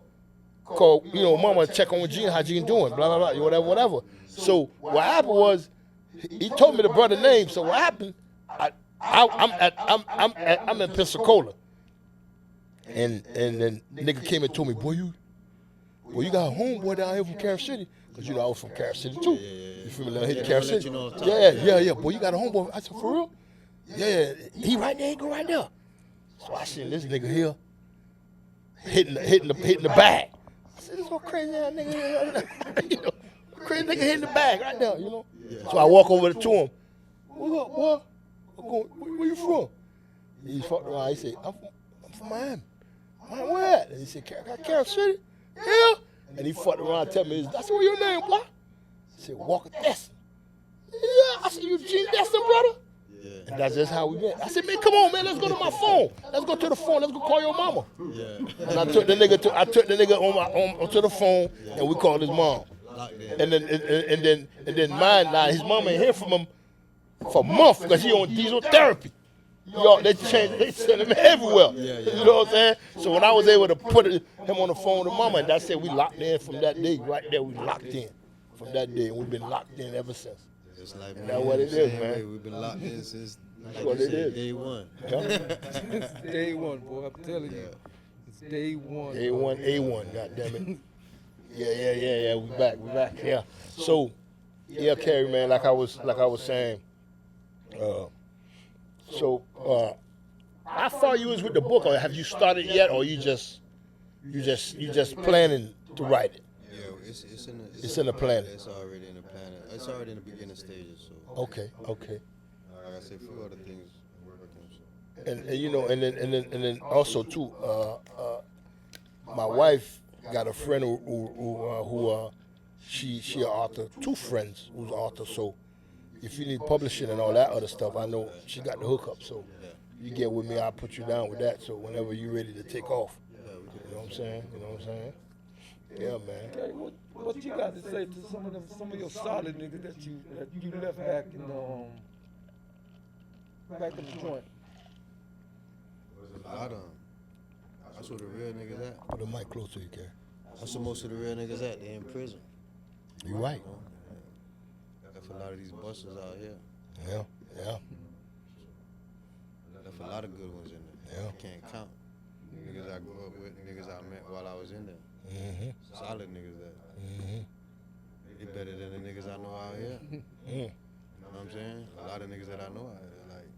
S1: mama, check on Gene, how Gene doing, blah, blah, blah, whatever. So what happened was, he told me the brother name. So what happened? I'm in Pensacola, and then nigga came and told me, boy, you got a homeboy down here from Carrier City, cause you know I was from Carrier City too. You feel me? I hit Carrier City. Yeah. Boy, you got a homeboy. I said, for real? Yeah. He right there. He go right there. So I seen this nigga here hitting the bag. I said, this what crazy ass nigga, you know, crazy nigga hitting the bag right there, you know. So I walk over to him. What up, boy? Where you from? He fucked around. He said, I'm from Miami. Where at? And he said, Carrier City? Yeah. And he fucked around and tell me, that's what your name, boy? I said, Walker Destin. Yeah. I said, you Gene Destin, brother?
S3: Yeah.
S1: And that's just how we met. I said, man, come on, man, let's go to my phone. Let's go to the phone. Let's go call your mama.
S3: Yeah.
S1: And I took the nigga onto the phone, and we called his mom. And then mine, now his mama ain't hear from him for months because he on diesel therapy. They sent him everywhere. You know what I'm saying? So when I was able to put him on the phone with mama, and that's it, we locked in from that day. Right there, we locked in from that day, and we've been locked in ever since.
S3: Just like
S1: That's what it is, man.
S3: We've been locked in since
S1: What it is.
S3: day one.
S2: It's day one, boy. I'm telling you. It's day one.
S1: A1, goddammit. Yeah. We back. Yeah. So, yeah, Carrie, man, like I was saying. How far you is with the book, or have you started yet, or you just planning to write it?
S3: Yeah,
S1: It's in the planning.
S3: It's already in the planning. It's already in the beginning stages. So
S1: Okay.
S3: like I said, a few other things working. So.
S1: And you know, and then also too, my wife got a friend who she an author, two friends who's an author. So if you need publishing and all that other stuff, I know she got the hookup. So you get with me, I'll put you down with that. So whenever you're ready to take off, You know what I'm saying? You know what I'm saying? Yeah, man.
S2: Okay, what you got to say to some of your solid niggas that you left back in the joint?
S3: A lot of them. That's where the real niggas at.
S1: Put the mic close to you, Kerry.
S3: That's where most of the real niggas at. They in prison.
S1: You right.
S3: You know? Left a lot of these busters out here.
S1: Yeah, yeah,
S3: Left a lot of good ones in there.
S1: Yeah.
S3: I can't count. Niggas I grew up with, niggas I met while I was in there.
S1: mm-hmm,
S3: Solid niggas that.
S1: mm-hmm.
S3: They better than the niggas I know out here.
S1: Mm.
S3: You know what I'm saying? A lot of niggas that I know out here, like,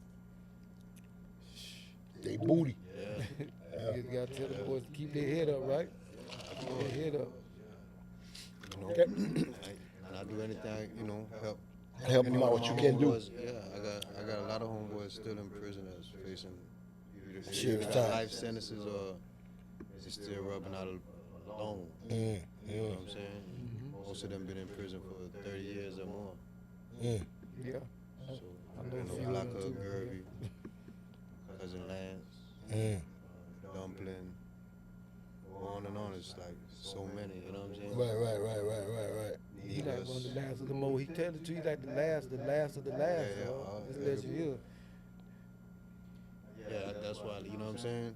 S1: They booty.
S3: yeah.
S2: You gotta tell the boys to keep their head up, right? Keep their head up.
S3: You know, and I do anything, you know, help.
S1: Help them out what you can do.
S3: Homeboys, yeah, I got a lot of homeboys still in prison that's facing
S1: Serious
S3: either
S1: time.
S3: life sentences or they're still rubbing out a loan. You know what I'm saying? Most of them been in prison for 30 years or more.
S2: Yeah.
S3: So,
S2: I know a
S3: you
S2: few
S3: know,
S2: of
S3: Black
S2: them
S3: Hug,
S2: too.
S3: Gervy, Cousin Lance, Dumpling, on and on. It's like so many, you know what I'm saying?
S1: Right.
S2: He like one of the last of the more. He tell it to you like the last of the last.
S3: Yeah,
S2: Just let you hear.
S3: Yeah, that's why, you know what I'm saying?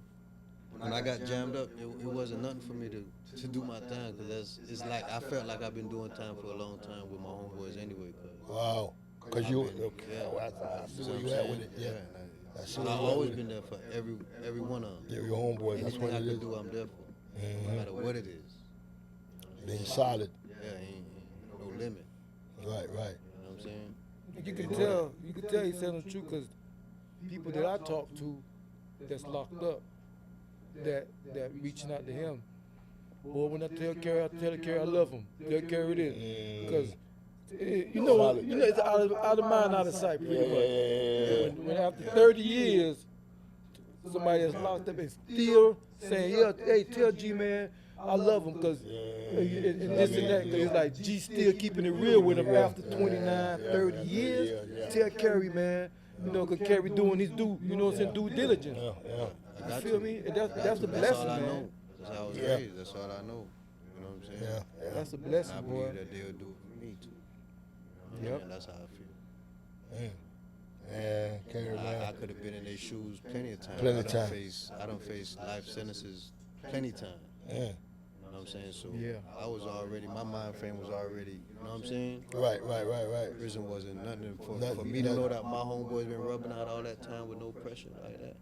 S3: When I got jammed up, it wasn't nothing for me to do my time, because it's like I felt like I've been doing time for a long time with my homeboys anyway.
S1: Wow. Cause you,
S3: I've been-
S1: okay,
S3: yeah.
S1: well, I see where you at with it. Yeah. I see
S3: And
S1: where
S3: I've
S1: you at
S3: always
S1: with
S3: been
S1: it.
S3: there for every one of them.
S1: Yeah, your homeboys. That's
S3: Anything
S1: what
S3: I
S1: it
S3: can
S1: is.
S3: do, I'm there for. No matter what it is.
S1: Being solid.
S3: Yeah, ain't no limit.
S1: Right.
S3: You know what I'm saying?
S2: You can tell he's telling the truth, because people that I talk to that's locked up, that reaching out to him. Boy, when I tell Kerry I love him. Tell Kerry this, because you know it's out of mind, out of sight, pretty much.
S1: Yeah.
S2: When after 30 years, somebody that's locked up and still saying, yeah, hey, tell G man, I love him, because and this and that, because it's like G still keeping it real with him after 29, 30 years. Tell Kerry, man, you know, because Kerry doing his due, you know what I'm saying, due diligence.
S1: Yeah.
S3: I
S2: You
S3: got
S2: feel
S3: to.
S2: me? And that's a
S3: That's
S2: blessing,
S3: all I
S2: man.
S3: know. That's how I was
S1: Yeah.
S3: raised. That's all I know. You know what I'm saying?
S1: Yeah.
S2: That's a
S3: And
S2: blessing,
S3: I
S2: boy.
S3: believe that they'll do it for me too. You know what I
S2: Yep.
S3: mean? That's how I feel.
S1: Man, Kerry,
S3: I
S1: man.
S3: could have been in their shoes plenty of times.
S1: Plenty of time.
S3: I don't face life sentences plenty of time.
S1: Mm.
S3: You know what I'm saying? So
S2: Yeah.
S3: I was already, my mind frame was already, you know what I'm saying?
S1: Right.
S3: Prison wasn't nothing for
S1: Nothing,
S3: me to know
S1: nothing.
S3: that my homeboys been rubbing out all that time with no pressure like that.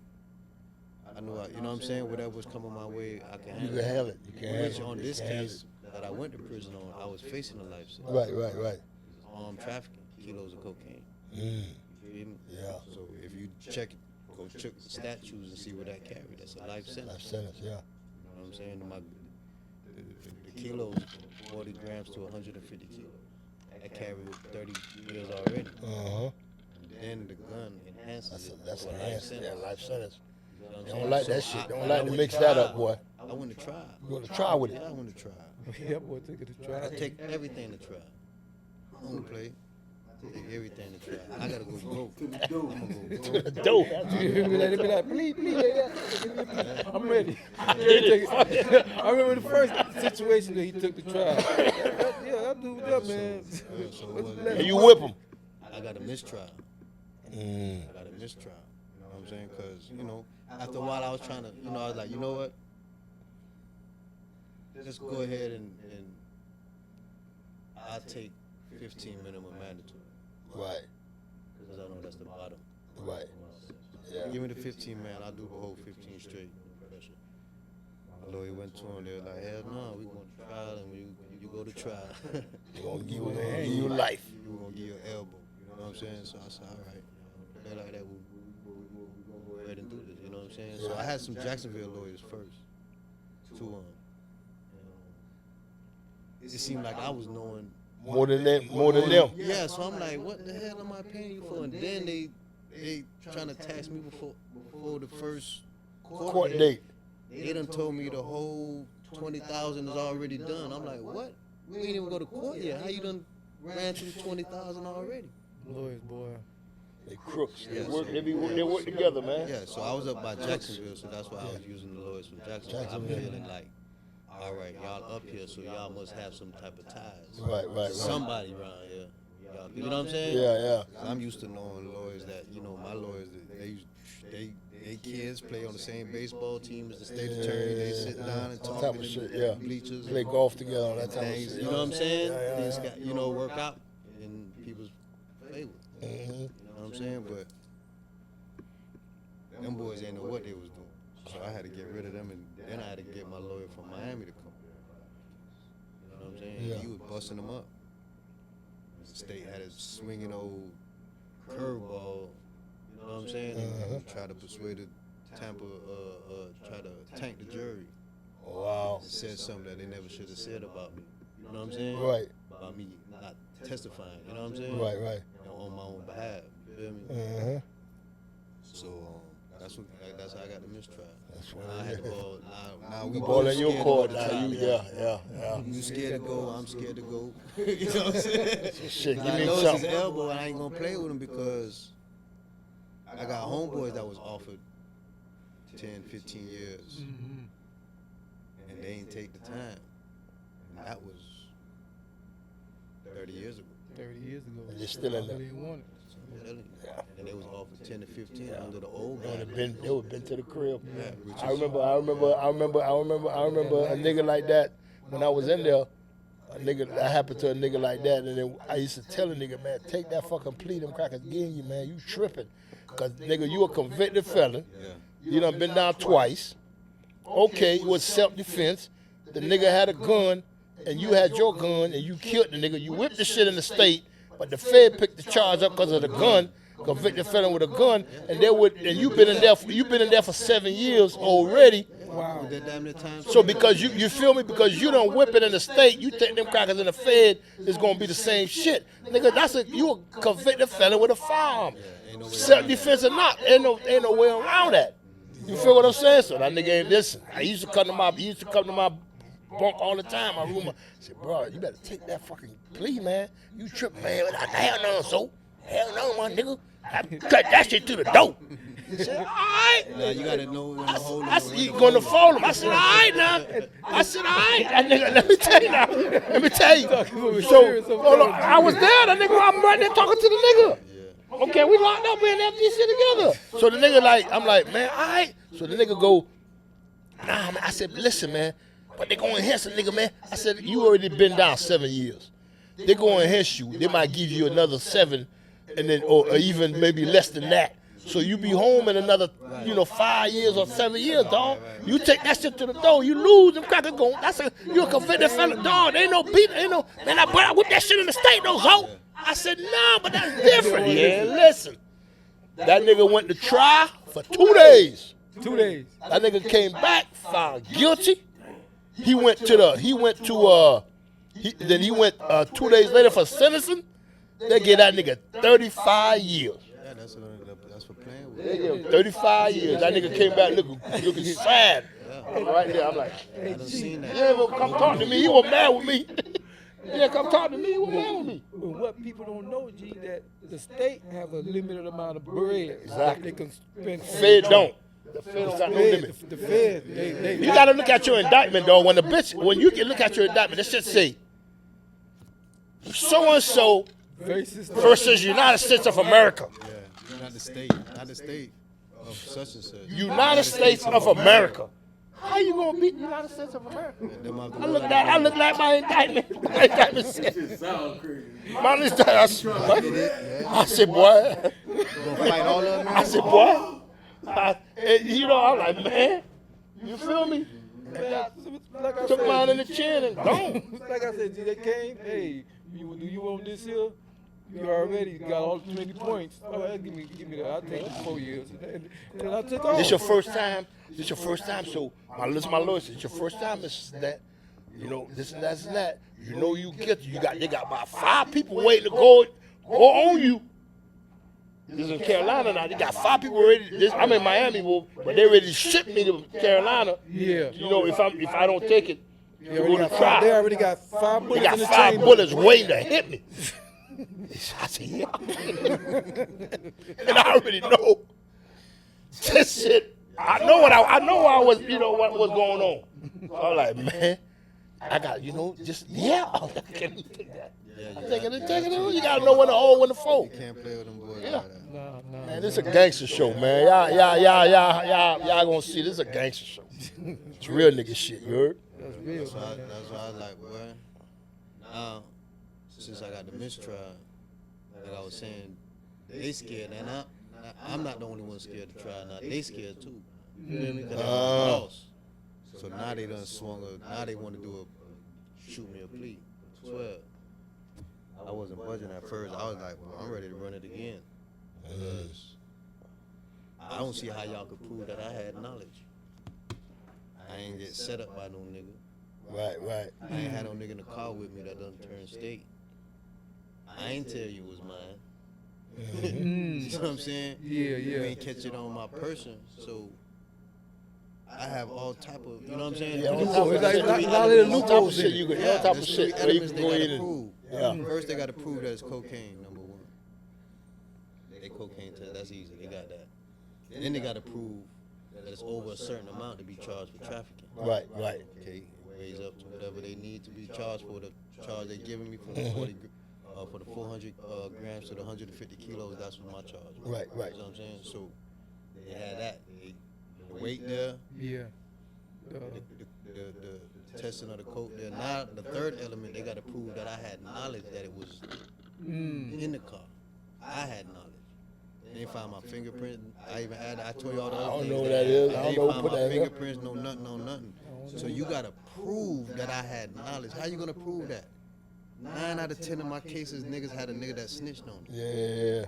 S3: I knew, you know what I'm saying? Whatever was coming my way, I can
S1: You
S3: handle
S1: can
S3: it.
S1: handle it. You can
S3: Which
S1: handle it.
S3: on
S1: You
S3: this
S1: can handle
S3: case that I went to prison on, I was facing a life sentence.
S1: Right.
S3: Armed trafficking, kilos of cocaine.
S1: Mm.
S3: You feel me?
S1: Yeah.
S3: So if you check it, go check the statutes and see what that carry. That's a life
S1: Life
S3: sentence.
S1: sentence, yeah.
S3: You know what I'm saying? The kilos, 40 grams to 150 kilos. That carry with 30 years already.
S1: Uh-huh.
S3: And then the gun enhances it
S1: That's
S3: to
S1: a
S3: a life
S1: life
S3: sentence.
S1: sentence. Life sentence.
S3: You know what I'm
S1: They
S3: saying?
S1: don't like that
S3: So
S1: shit. They don't
S3: I
S1: like to
S3: went
S1: mix that up,
S3: trial.
S1: boy.
S3: I went to try.
S1: You go to try with
S3: Yeah, I
S1: it.
S3: went to try.
S2: Yeah, boy, take it to
S3: I
S2: try.
S3: take everything to try. I don't play. I take everything to try. I gotta go broke. I'm gonna go broke.
S1: Dope.
S2: They be like, please, yeah. I'm ready. I remember the first situation that he took the trial. Yeah, I do that, man.
S3: So it wasn't-
S1: And you whip them.
S3: I got a mistrial.
S1: Mm.
S3: I got a mistrial. You know what I'm saying? Because, you know, after a while I was trying to, you know, I was like, you know what? Just go ahead and I'll take 15 minimum mandatory.
S1: Right.
S3: Because I know that's the bottom.
S1: Right. Yeah.
S3: Give me the 15, man. I'll do the whole 15 straight. No pressure. My lawyer went to him. They were like, hell no, we going to trial. And when you go to trial,
S1: They're gonna give you life.
S3: we're going to give you an elbow. You know what I'm saying? So I said, all right. Play like that. We'll go ahead and do this. You know what I'm saying? So I had some Jacksonville lawyers first. It seemed like I was knowing.
S1: More than them.
S3: Yeah, so I'm like, what the hell am I paying you for? And then they trying to tax me before the first
S1: Court date.
S3: They done told me the whole 20,000 is already done. I'm like, what? We ain't even go to court yet. How you done ran through 20,000 already?
S2: Lawyers, boy.
S1: They crooks. They
S3: Yeah,
S1: work.
S3: so-
S1: They work together, man.
S3: Yeah, so I was up by Jacksonville, so that's why I was using the lawyers from Jacksonville. I'm
S1: Jacksonville.
S3: feeling like, all right, y'all up here, so y'all must have some type of ties.
S1: Right.
S3: Somebody around here. Y'all, you know what I'm saying?
S1: Yeah.
S3: 'Cause I'm used to knowing lawyers that, my lawyers, they kids play on the same baseball team as the state attorney. They sit down and
S1: All
S3: talk
S1: type
S3: in
S1: of
S3: the
S1: shit. Yeah.
S3: bleachers.
S1: Play golf together. All that type of
S3: Things,
S1: shit.
S3: you know what I'm saying?
S1: Yeah.
S3: Things got, work out in people's favor.
S1: Mm-hmm.
S3: You know what I'm saying? But them boys ain't know what they was doing. So I had to get rid of them, and then I had to get my lawyer from Miami to come. You know what I'm saying?
S1: Yeah.
S3: He was busting them up. The state had a swinging old curveball. You know what I'm saying? And try to persuade the Tampa, try to tank the jury.
S1: Wow.
S3: Said something that they never should have said about me. You know what I'm saying?
S1: Right.
S3: About me not testifying. You know what I'm saying?
S1: Right.
S3: On my own behalf. You feel me?
S1: Mm-hmm.
S3: So that's how I got the mistrial.
S1: That's
S3: Now
S1: what
S3: I
S1: it
S3: had
S1: is.
S3: to ball. Now we
S1: Ball
S3: both
S1: in your
S3: scared
S1: court
S3: of the
S1: now.
S3: trial.
S1: Yeah.
S3: You scared to go, I'm scared to go. You know what I'm saying?
S1: Shit, give
S3: I
S1: me
S3: know it's his
S1: something.
S3: elbow, and I ain't gonna play with him because I got homeboys that was offered 10, 15 years, and they ain't take the time. And that was 30 years ago.
S2: 30 years ago.
S1: And they're still in there.
S2: They want it.
S3: I'm telling you. And they was offered 10 to 15 under the old
S1: They would
S3: guy.
S1: have been to the crib.
S3: Yeah, which
S1: I
S3: is-
S1: remember a nigga like that when I was in there. That happened to a nigga like that, and then I used to tell a nigga, man, take that fucking plea, them crackers getting you, man. You tripping, cause nigga, you a convicted felon.
S3: Yeah.
S1: You done been down twice. Okay, it was self-defense. The nigga had a gun, and you had your gun, and you killed the nigga. You whipped the shit in the state, but the Fed picked the charge up because of the gun. Convicted felon with a gun, and you've been in there for 7 years already.
S2: Wow.
S3: That damn near time.
S1: So because you feel me, because you don't whip it in the state, you think them crackers in the Fed is gonna be the same shit, nigga. You a convicted felon with a firearm, self-defense or not, ain't no way around that. You feel what I'm saying? So that nigga ain't listen. He used to come to my bunk all the time. My room, I said, bro, you better take that fucking plea, man. You tripping, man? Hell no, so hell no, my nigga. I cut that shit to the dope. He said, all right.
S3: Now you gotta know when to hold him.
S1: I said, you going to fold him. I said, all right now. I said, all right. That nigga, let me tell you now. Let me tell you. So, hold on, I was there. That nigga, I'm right there talking to the nigga. Okay, we locked up in that shit together. So the nigga I'm like, man, all right. So the nigga go, nah, man. I said, listen, man, but they going to enhance a nigga, man. I said, you already been down 7 years. They going to enhance you. They might give you another 7, and then or even maybe less than that. So you be home in another, 5 years or 7 years, dog. You take that shit to the door, you lose, them crackers going, you a convicted fella, dog. Ain't no beat, man, I whip that shit in the state, though, so. I said, nah, but that's different. Yeah, listen. That nigga went to trial for 2 days.
S2: 2 days.
S1: That nigga came back, found guilty. He went 2 days later for sentencing. They get that nigga 35 years.
S3: Yeah, that's for playing
S1: They
S3: with.
S1: give him 35 years. That nigga came back looking sad. Right there, I'm like,
S3: I done seen that.
S1: yeah, well, come talk to me. He was mad with me. Yeah, come talk to me. He was mad with me.
S2: But what people don't know, G, that the state have a limited amount of bread
S1: Exactly.
S2: that they can spend.
S1: Fed don't. The Fed don't got no limit.
S2: The Fed, they
S1: You gotta look at your indictment, dog. When you can look at your indictment, that shit say so and so versus United States of America.
S3: Yeah, not the state of such and such.
S1: United States of America. How you gonna beat the United States of America? I looked at my indictment. My indictment said,
S5: It sound crazy.
S1: my indictment. I said, boy.
S3: Gonna fight all of them.
S1: I said, boy. I'm like, man. You feel me?
S2: like I
S1: Took
S2: said,
S1: mine in the chin and gone.
S2: like I said, G, they came, hey, do you want this here? You already got all 20 points. All right, give me that. I'll take it 4 years. And I took off.
S1: This your first time. So listen, my lawyer said, it's your first time. This and that. This and that and that. They got about 5 people waiting to go on you. This is in Carolina now. They got 5 people ready. I'm in Miami, but they ready to ship me to Carolina.
S2: Yeah.
S1: If I don't take it,
S2: They already got 5 bullets
S1: they got
S2: in the
S1: 5
S2: chamber.
S1: bullets waiting to hit me. I said, yeah. And I already know this shit. I know I was, what was going on. So I'm like, man, I got, just, yeah. Can you take that? Take it. You gotta know when to hold, when to fold.
S3: You can't play with them boys
S1: Yeah.
S3: like that.
S2: Nah.
S1: Man, this is a gangster show, man. Y'all gonna see this is a gangster show. It's real nigga shit, you heard?
S2: That's real,
S3: That's why
S2: man.
S3: I was like, boy, now, since I got the mistrial, like I was saying, they scared, and I'm not the only one scared to try. Now they scared too. You feel me? 'Cause they lost. So now they done swung. Now they want to do shoot me a plea. 12. I wasn't budging at first. I was like, well, I'm ready to run it again. Because I don't see how y'all could prove that I had knowledge. I ain't get set up by no nigga.
S1: Right.
S3: I ain't had no nigga in the car with me that done turned state. I ain't tell you it was mine. You know what I'm saying?
S2: Yeah.
S3: You ain't catch it on my person, so I have all type of, you know what I'm saying?
S1: Yeah, all
S2: Loopholes.
S1: type of
S2: Like,
S1: shit.
S2: like,
S1: All
S2: little
S1: type of
S2: loopholes
S1: shit
S2: in it.
S1: you could,
S3: Yeah,
S1: all type of
S3: there's
S1: shit
S3: three
S1: where you
S3: elements
S1: can
S3: they
S1: go
S3: gotta
S1: in and,
S3: prove.
S1: yeah.
S3: First, they got to prove that it's cocaine, number one. They cocaine test, that's easy. They got that. Then they got to prove that it's over a certain amount to be charged for trafficking.
S1: Right.
S3: Okay, it weighs up to whatever they need to be charged for. The charge they giving me for the 40, for the 400 grams to the 150 kilos. That's what my charge was.
S1: Right.
S3: You know what I'm saying? So they had that. The weight there.
S2: Yeah.
S3: The testing of the coke there. Now the third element, they got to prove that I had knowledge that it was in the car. I had knowledge. They didn't find my fingerprint. I even had. I told you all the other
S1: I don't
S3: things
S1: know what
S3: they
S1: that
S3: had.
S1: is.
S3: They
S1: I
S3: ain't
S1: don't know who
S3: find
S1: put
S3: my
S1: that in there.
S3: fingerprints. No nothing. So you got to prove that I had knowledge. How you gonna prove that? 9 out of 10 of my cases, niggas had a nigga that snitched on them.
S1: Yeah.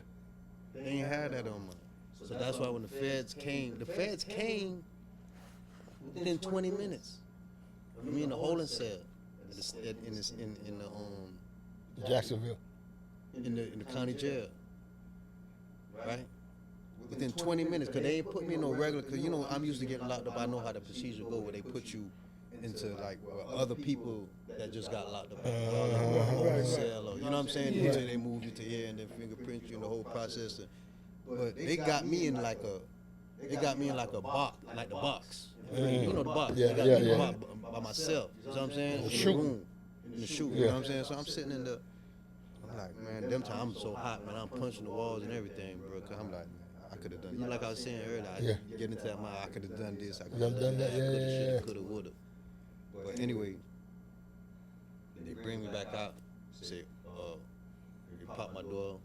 S3: They ain't had that on mine. So that's why when the feds came within 20 minutes. I mean, the holding cell
S1: Jacksonville.
S3: in the county jail, right? Within 20 minutes, because they ain't put me in no regular, because, I'm used to getting locked up. I know how the procedure go, where they put you into, like, other people that just got locked up. Cell, or, you know what I'm saying?
S2: Yeah.
S3: Until they move you to here and then fingerprint you and the whole process. But they got me in like a box, like the box. You know the box.
S1: Yeah,
S3: they got
S1: yeah,
S3: me
S1: yeah.
S3: by myself. You know what I'm saying? In the
S1: shoot.
S3: room. In the shoot. You know what I'm saying? So I'm sitting in the, I'm like, man, them times I'm so hot, man. I'm punching the walls and everything, bro. Cause I'm like, man, I could have done. Like I was saying earlier, I get into that mind. I could have done this. I could have done that.
S1: Yeah.
S3: Could have, would have. But anyway, they bring me back out. Say, they pop my door.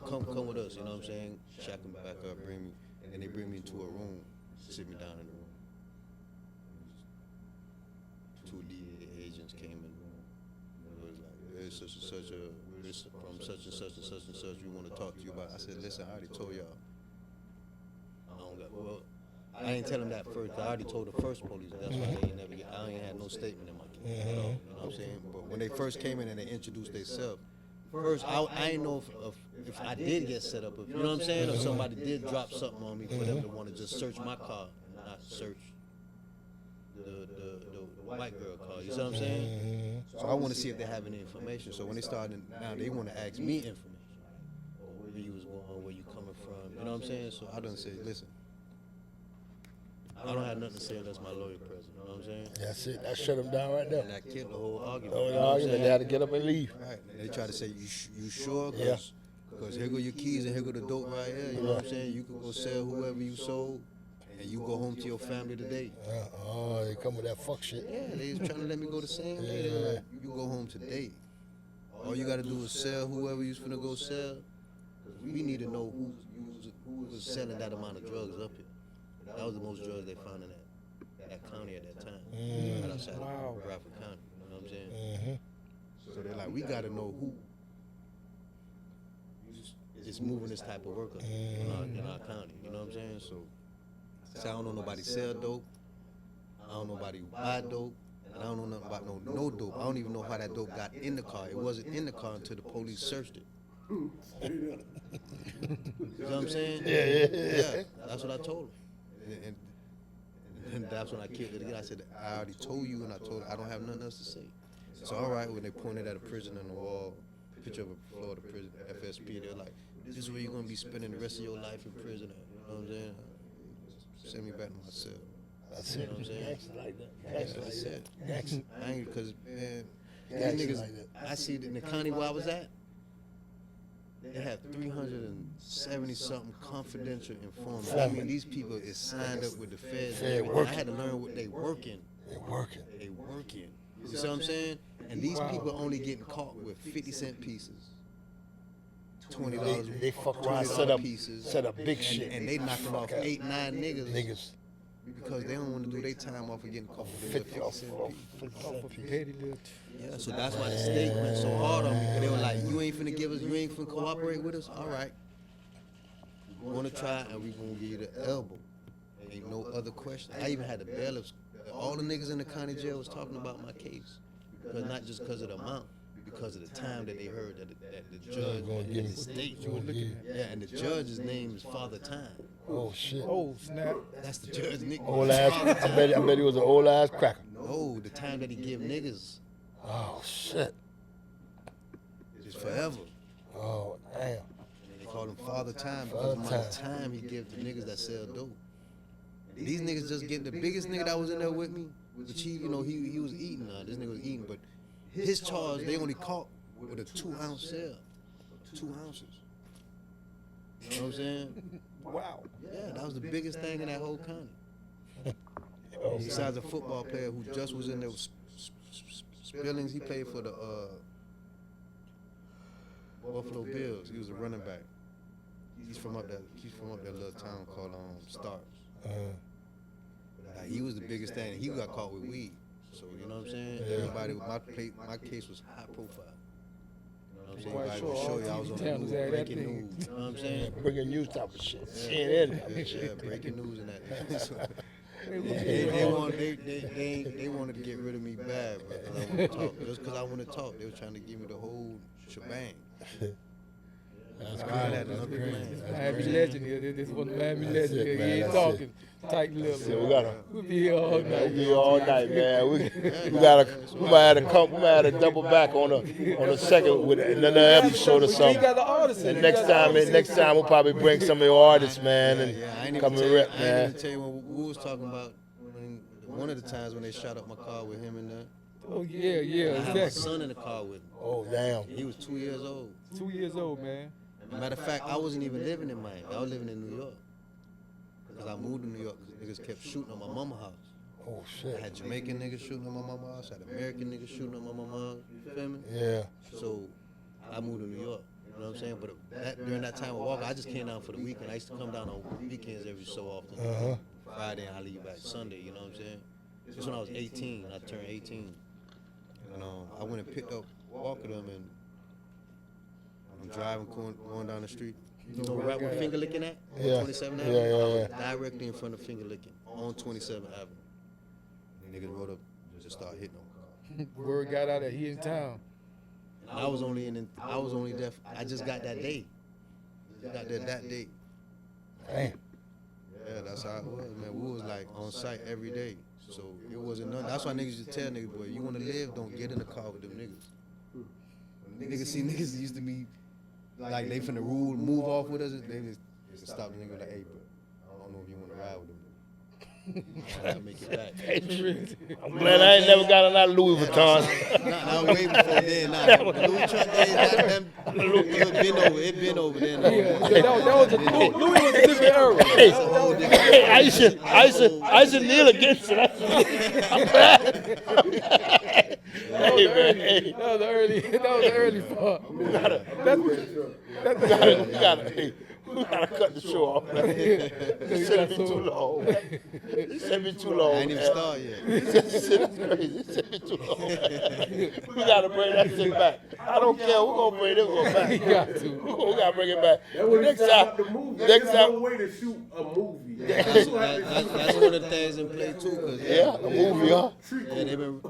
S3: Come with us. You know what I'm saying? Shack me back up. Bring me, and they bring me into a room. Sit me down in the room. 2 DEA agents came in the room. It was like, there's such and such from such and such and such and such. We want to talk to you about. I said, listen, I already told y'all. I ain't tell them that first. I already told the first police. That's why they ain't never get. I ain't had no statement in my case. You know what I'm saying? But when they first came in and they introduced themselves, first I ain't know if I did get set up. If, you know what I'm saying? Or somebody did drop something on me for them to want to just search my car and not search the white girl car. You see what I'm saying? So I want to see if they have any information. So when they started, now they want to ask me information. Or where you was going, where you coming from. You know what I'm saying? So I done say, listen, I don't have nothing to say unless my lawyer present. You know what I'm saying?
S1: That's it. That shut them down right there.
S3: And that killed the whole argument.
S1: Oh,
S3: You
S1: the
S3: know what I'm
S1: argument.
S3: saying?
S1: They had to get up and leave.
S3: Right. They try to say, you sure?
S1: Yeah.
S3: Because here go your keys and here go the dope right here. You know what I'm saying? You can go sell whoever you sold and you go home to your family today.
S1: Oh, they come with that fuck shit.
S3: Yeah, they was trying to let me go the same day. They were like, you go home today. All you got to do is sell whoever you's finna go sell. Because we need to know who was selling that amount of drugs up here. That was the most drugs they found in that county at that time. Right outside of Bradford County. You know what I'm saying? So they're like, we got to know who is moving this type of work up in our county. You know what I'm saying? So I said, I don't know nobody sell dope. I don't know nobody who buy dope. And I don't know nothing about no dope. I don't even know how that dope got in the car. It wasn't in the car until the police searched it. You know what I'm saying? Yeah. That's what I told him. And that's when I killed it again. I said, I already told you, and I told her I don't have nothing else to say. So all right, when they pointed at a prison on the wall, picture of a Florida prison, FSP. They're like, this is where you're gonna be spending the rest of your life in prison. You know what I'm saying? Send me back to my cell.
S1: That's
S3: You
S1: it.
S3: know what I'm saying?
S1: Gangsta like that.
S3: Yeah,
S1: Gangsta
S3: that's
S1: like
S3: it.
S1: that. Gangsta.
S3: I ain't, cause man, these
S1: Gangsta
S3: niggas,
S1: like that.
S3: I see in the county where I was at, they have 370 something confidential informants. I mean, these people is signed up with the feds.
S1: Fed
S3: I
S1: working.
S3: had to learn what they working.
S1: They working.
S3: They working. You see what I'm saying? And these people only getting caught with 50-cent pieces, $20.
S1: They fuck around,
S3: $20
S1: set up big shit.
S3: and they knocking off 8, 9 niggas
S1: Niggas.
S3: because they don't want to do their time off of getting caught with a
S1: 50 off
S3: 50-cent piece.
S2: Petty little.
S3: Yeah, so that's why the state went so hard on me. 'Cause they were like, you ain't finna give us, you ain't finna cooperate with us? All right. We're gonna try and we gonna give you the elbow. Ain't no other question. I even had the bailiffs, all the niggas in the county jail was talking about my case. Because not just because of the amount, because of the time that they heard that the judge
S1: Gonna
S3: and
S1: give
S3: the
S1: me-
S3: state.
S1: gonna give-
S3: Yeah, and the judge's name is Father Time.
S1: Oh shit.
S2: Oh, snap.
S3: That's the judge's nickname.
S1: Old ass. I bet he was an old ass cracker.
S3: No, the time that he give niggas
S1: Oh shit.
S3: is forever.
S1: Oh damn.
S3: They call him Father Time because of the amount of time he gives the niggas that sell dope. These niggas just getting the biggest nigga that was in there with me, which he was eating. This nigga was eating, but his charge they only caught with a 2-ounce cell, 2 ounces. You know what I'm saying?
S2: Wow.
S3: Yeah, that was the biggest thing in that whole county. Besides a football player who just was in there with Spillings, he played for the Buffalo Bills. He was a running back. He's from up that little town called Stars. He was the biggest thing. He got caught with weed. So you know what I'm saying?
S1: Yeah.
S3: Everybody, my case was high profile. You know what I'm saying?
S2: Quite
S3: Everybody
S2: sure
S3: would show
S2: all
S3: you I was on
S2: TV
S3: the
S2: channels
S3: news,
S2: had that
S3: breaking
S2: thing.
S3: news. You know what I'm saying?
S1: Bringing news type of shit.
S3: Yeah,
S1: CNN.
S3: yeah, breaking news and that. So,
S2: Hey,
S3: they wanted to get rid of me bad, but I want to talk. Just because I want to talk, they were trying to give me the whole shebang.
S1: That's
S3: God
S1: good.
S3: had
S1: That's
S3: another
S1: great.
S3: plan.
S1: That's
S2: Miami
S1: great.
S2: legend here. This one Miami
S1: That's
S2: legend
S1: it,
S2: here.
S1: man.
S2: He ain't
S1: That's
S2: talking. Tight lips.
S1: Yeah, we gotta.
S2: We'll be here all
S1: We'll
S2: night.
S1: be here all night, man. We might have to double back on a second with another episode or
S2: We
S1: something.
S2: got the artists.
S1: And next time we'll probably bring some of your artists, man,
S3: I ain't
S1: and
S3: even
S1: come and
S3: tell
S1: rip,
S3: you, I
S1: man.
S3: ain't even tell you when we was talking about one of the times when they shot up my car with him in there.
S2: Oh, yeah,
S3: I had my
S2: exactly.
S3: son in the car with me.
S1: Oh damn.
S3: He was 2 years old.
S2: 2 years old, man.
S3: Matter of fact, I wasn't even living in Miami. I was living in New York. Because I moved to New York because niggas kept shooting on my mama's house.
S1: Oh
S3: I
S1: shit.
S3: had Jamaican niggas shooting on my mama's house. I had American niggas shooting on my mama's house. You feel me?
S1: Yeah.
S3: So I moved to New York. You know what I'm saying? But during that time of walking, I just came down for the weekend. I used to come down on weekends every so often. Friday and I leave back Sunday. You know what I'm saying? Just when I was 18, I turned 18. And I went and picked up Walker them and I'm driving, going down the street. You know right where Finger Licking at?
S1: Yeah.
S3: 27th
S1: Yeah,
S3: Avenue?
S1: yeah,
S3: I was
S1: yeah.
S3: directly in front of Finger Licking on 27th Avenue. And niggas rode up and just started hitting on me.
S2: Word got out that he in town.
S3: And I just got that day. Just got there that day.
S1: Damn.
S3: Yeah, that's how it was, man. We was like on site every day. So it wasn't nothing. That's why niggas used to tell niggas, boy, you wanna live, don't get in the car with them niggas. When niggas used to be like they finna move off with us, they just stop the nigga like, hey, bro, I don't know if you wanna ride with them. I gotta make it back.
S1: I'm glad I ain't never got another Louis Vuitton.
S3: Nah, way before then. Nah, Louis truck days, it been over then.
S2: Yeah, that was Louis was a different era.
S1: Hey, I used to kneel against it. I'm glad. Hey man, hey.
S2: That was the early part.
S1: We gotta cut the show off. This shit be too long. This shit be too long.
S3: I ain't even
S1: man.
S3: started yet.
S1: This shit is crazy. This shit be too long. We gotta bring that shit back. I don't care. We're gonna bring this one back.
S2: You got to.
S1: We gotta bring it back.
S5: That was
S1: Next
S5: about the
S1: time.
S5: movie.
S1: Next
S5: That's no
S1: time.
S5: way to shoot a movie.
S3: That's one of the things in play too, cause
S1: Yeah, a movie, huh?
S3: yeah, they been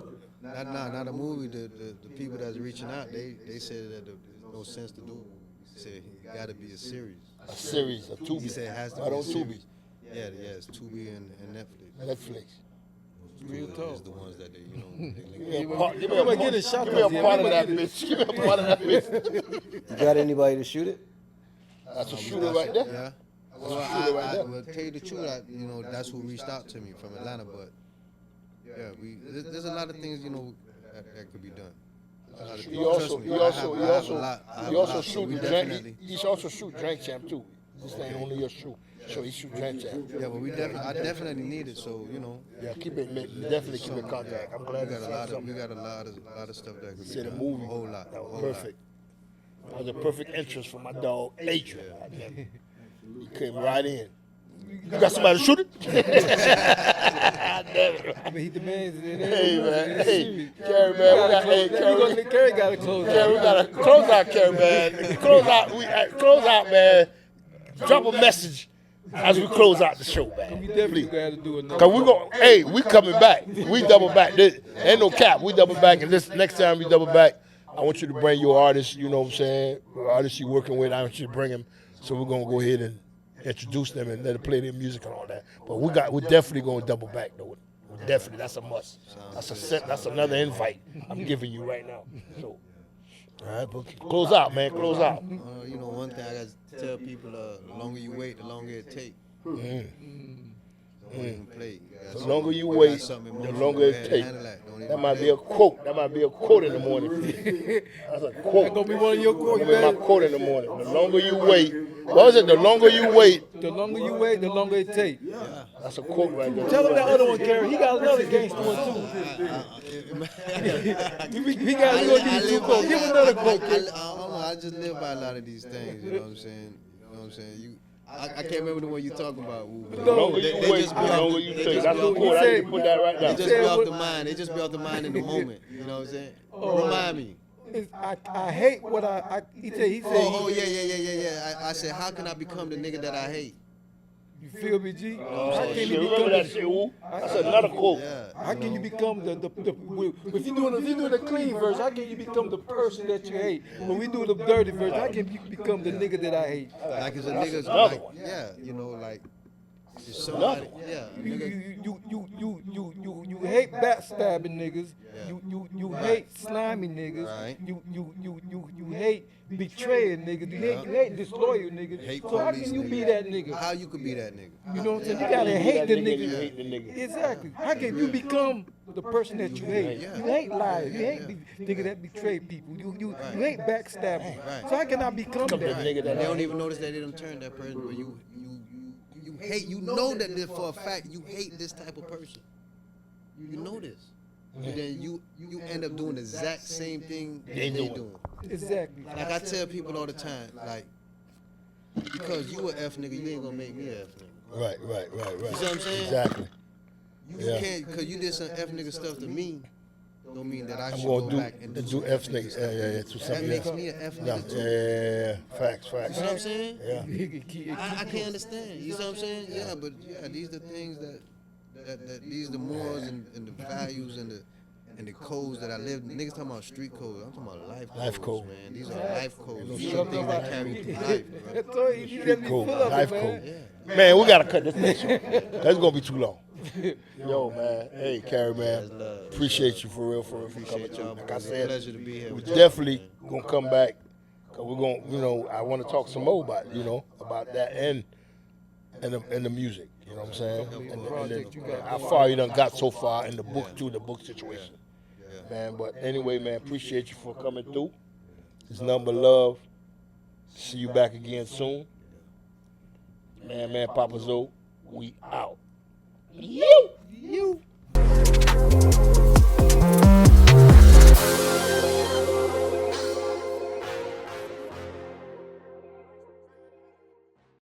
S3: not a movie. The people that's reaching out, they said that there's no sense to do it. He said it got to be a series.
S1: A series, a Tubi.
S3: He said it has to
S1: Right
S3: be
S1: on
S3: a series.
S1: Tubi.
S3: Yeah, it's Tubi and Netflix.
S1: Netflix.
S2: Real
S3: to it
S2: talk.
S3: is the ones that they, you know,
S1: Give me a
S2: Yeah,
S1: part, give me
S2: we
S1: a
S2: might
S1: part,
S2: get a shot
S1: give me a
S2: up here.
S1: part
S2: We
S1: of
S2: might
S1: that
S2: get a-
S1: bitch. Give me a part of that bitch.
S6: You got anybody to shoot it?
S1: That's a shooter right there.
S3: Yeah.
S1: That's
S3: Well,
S1: a shooter right
S3: I
S1: there.
S3: will tell you the truth. You know, that's who reached out to me from Atlanta. But yeah, there's a lot of things, you know, that could be done. A lot of
S1: He
S3: things.
S1: also,
S3: Trust
S1: he
S3: me, I
S1: also,
S3: have-
S1: he
S3: I have
S1: also,
S3: a lot- I have
S1: he
S3: a
S1: also
S3: lot, so
S1: shoot
S3: we
S1: the drink.
S3: definitely-
S1: He's also shoot drink champ too. This ain't only your shoe. So he shoot drink champ.
S3: Yeah, but I definitely need it. So you know,
S1: Yeah, keep it, definitely keep in contact. I'm
S3: we
S1: glad
S3: got
S1: you
S3: a lot
S1: said
S3: of
S1: something.
S3: stuff that could be
S1: See the
S3: done.
S1: movie.
S3: A whole lot.
S1: That
S3: a
S1: was
S3: whole
S1: perfect. That was a perfect entrance for my dog, Adrian. He came right in. You got somebody to shoot it? Damn it.
S2: I mean, he demands it.
S1: Hey, man. Hey, Carrie, man. We got, hey, Carrie.
S2: Carrie got to close
S1: Carrie, we
S2: out.
S1: got to close out, Carrie, man. Close out, man. Drop a message as we close out the show,
S2: We
S1: man.
S2: definitely
S1: Please.
S2: got to do another.
S1: Cause we go, hey, we coming back. We double back. This ain't no cap. We double back, and this next time we double back, I want you to bring your artists. You know what I'm saying? Artists you working with, I want you to bring them. So we're gonna go ahead and introduce them and let them play their music and all that. But we're definitely gonna double back though. Definitely, that's a must. That's another invite I'm giving you right now. So, all right, but close out, man. Close out.
S3: You know, one thing I got to tell people: the longer you wait, the longer it take. Don't even play.
S1: The longer you wait, the longer it takes. That might be a quote. That might be a quote in the morning. That's a quote.
S2: That's gonna be one of your quotes,
S1: That's my
S2: man.
S1: quote in the morning. The longer you wait, what was it? The longer you wait.
S2: The longer you wait, the longer it takes.
S1: That's a quote right there.
S2: Tell him that other one, Carrie. He got another gangster one too. He got. We gonna give you two quotes. Give him another quote,
S3: I
S2: Carrie.
S3: don't know. I just live by a lot of these things. You know what I'm saying? You know what I'm saying? I can't remember the one you talking about. Wu, but
S1: The longer
S3: they-
S1: you
S3: they
S1: wait,
S3: just
S1: the
S3: be off
S1: longer
S3: the-
S1: you
S3: they
S1: take.
S3: just
S1: That's
S3: be
S1: a
S3: off-
S1: quote. I need to put that right
S3: They
S1: now.
S3: just be off the mind. They just be off the mind in the moment. You know what I'm saying? Remind me.
S2: I hate what he said.
S3: Oh yeah. I said, how can I become the nigga that I hate?
S2: You feel me, G? How
S1: Oh,
S2: can
S1: shit,
S2: you
S1: remember
S2: become
S1: that shit, Wu? That's another quote.
S3: Yeah.
S2: How can you become the if you doing a clean verse? How can you become the person that you hate? When we do the dirty verse, how can you become the nigga that I hate?
S3: Like it's a
S1: That's
S3: nigga's
S1: another
S3: like,
S1: one.
S3: yeah, you know, like it's
S1: Another
S3: somebody,
S1: one.
S3: yeah, a nigga.
S2: You hate backstabbing niggas. You hate slimy niggas.
S3: Right.
S2: You hate betraying niggas. You hate disloyal niggas.
S3: Hate
S2: So how
S3: police
S2: can you
S3: niggas.
S2: be that nigga?
S3: How you could be that nigga?
S2: You know what I'm saying? You gotta hate the
S1: You
S2: nigga.
S1: hate the nigga.
S2: Exactly. How can you become the person that you hate?
S3: Yeah.
S2: You hate liars. You hate the nigga that betray people. You hate backstabbing.
S3: Right.
S2: So how can I become
S1: The
S2: that?
S1: nigga that
S3: They
S1: I
S3: don't
S1: hate.
S3: even notice that they done turned that person, but you hate. You know that this for a fact. You hate this type of person. You know this. And then you end up doing the exact same thing
S1: They
S3: they
S1: doing.
S3: doing.
S2: Exactly.
S3: Like I tell people all the time, like because you a F nigga, you ain't gonna make me a F nigga.
S1: Right.
S3: You see what I'm saying?
S1: Exactly.
S3: You
S1: Yeah.
S3: can't, because you did some F nigga stuff to me, don't mean that I
S1: I'm
S3: should
S1: gonna
S3: go back and
S1: do
S3: some
S1: F
S3: nigga
S1: niggas.
S3: stuff.
S1: Yeah, to
S3: That
S1: something
S3: makes
S1: else.
S3: me an F
S1: No,
S3: nigga too.
S1: yeah, facts.
S3: You know what I'm saying?
S1: Yeah.
S3: I can't understand. You know what I'm saying? Yeah, but yeah, these are the things that these are the morals and the values and the codes that I live. Niggas talking about street codes. I'm talking about life codes.
S1: Life code.
S3: Man. These are life codes. These
S1: street
S3: are things that carry you through life, bro.
S2: That's all you gotta be
S1: Cool.
S2: full of
S1: Life
S2: it,
S1: cool.
S2: man.
S3: Yeah.
S1: Man, we gotta cut this thing short. That's gonna be too long. Yo, man. Hey, Carrie, man. Appreciate you for real for coming
S3: Appreciate
S1: through.
S3: y'all.
S1: Like I
S3: It's a
S1: said,
S3: pleasure to be here.
S1: we
S3: with y'all,
S1: definitely
S3: man.
S1: gonna come back. Cause we're gonna, I want to talk some more about, about that and the music. You know what I'm saying? And how far you done got so far in the book through the book situation, man. But anyway, man, appreciate you for coming through. It's number love. See you back again soon. Man, PapaZoe, we out.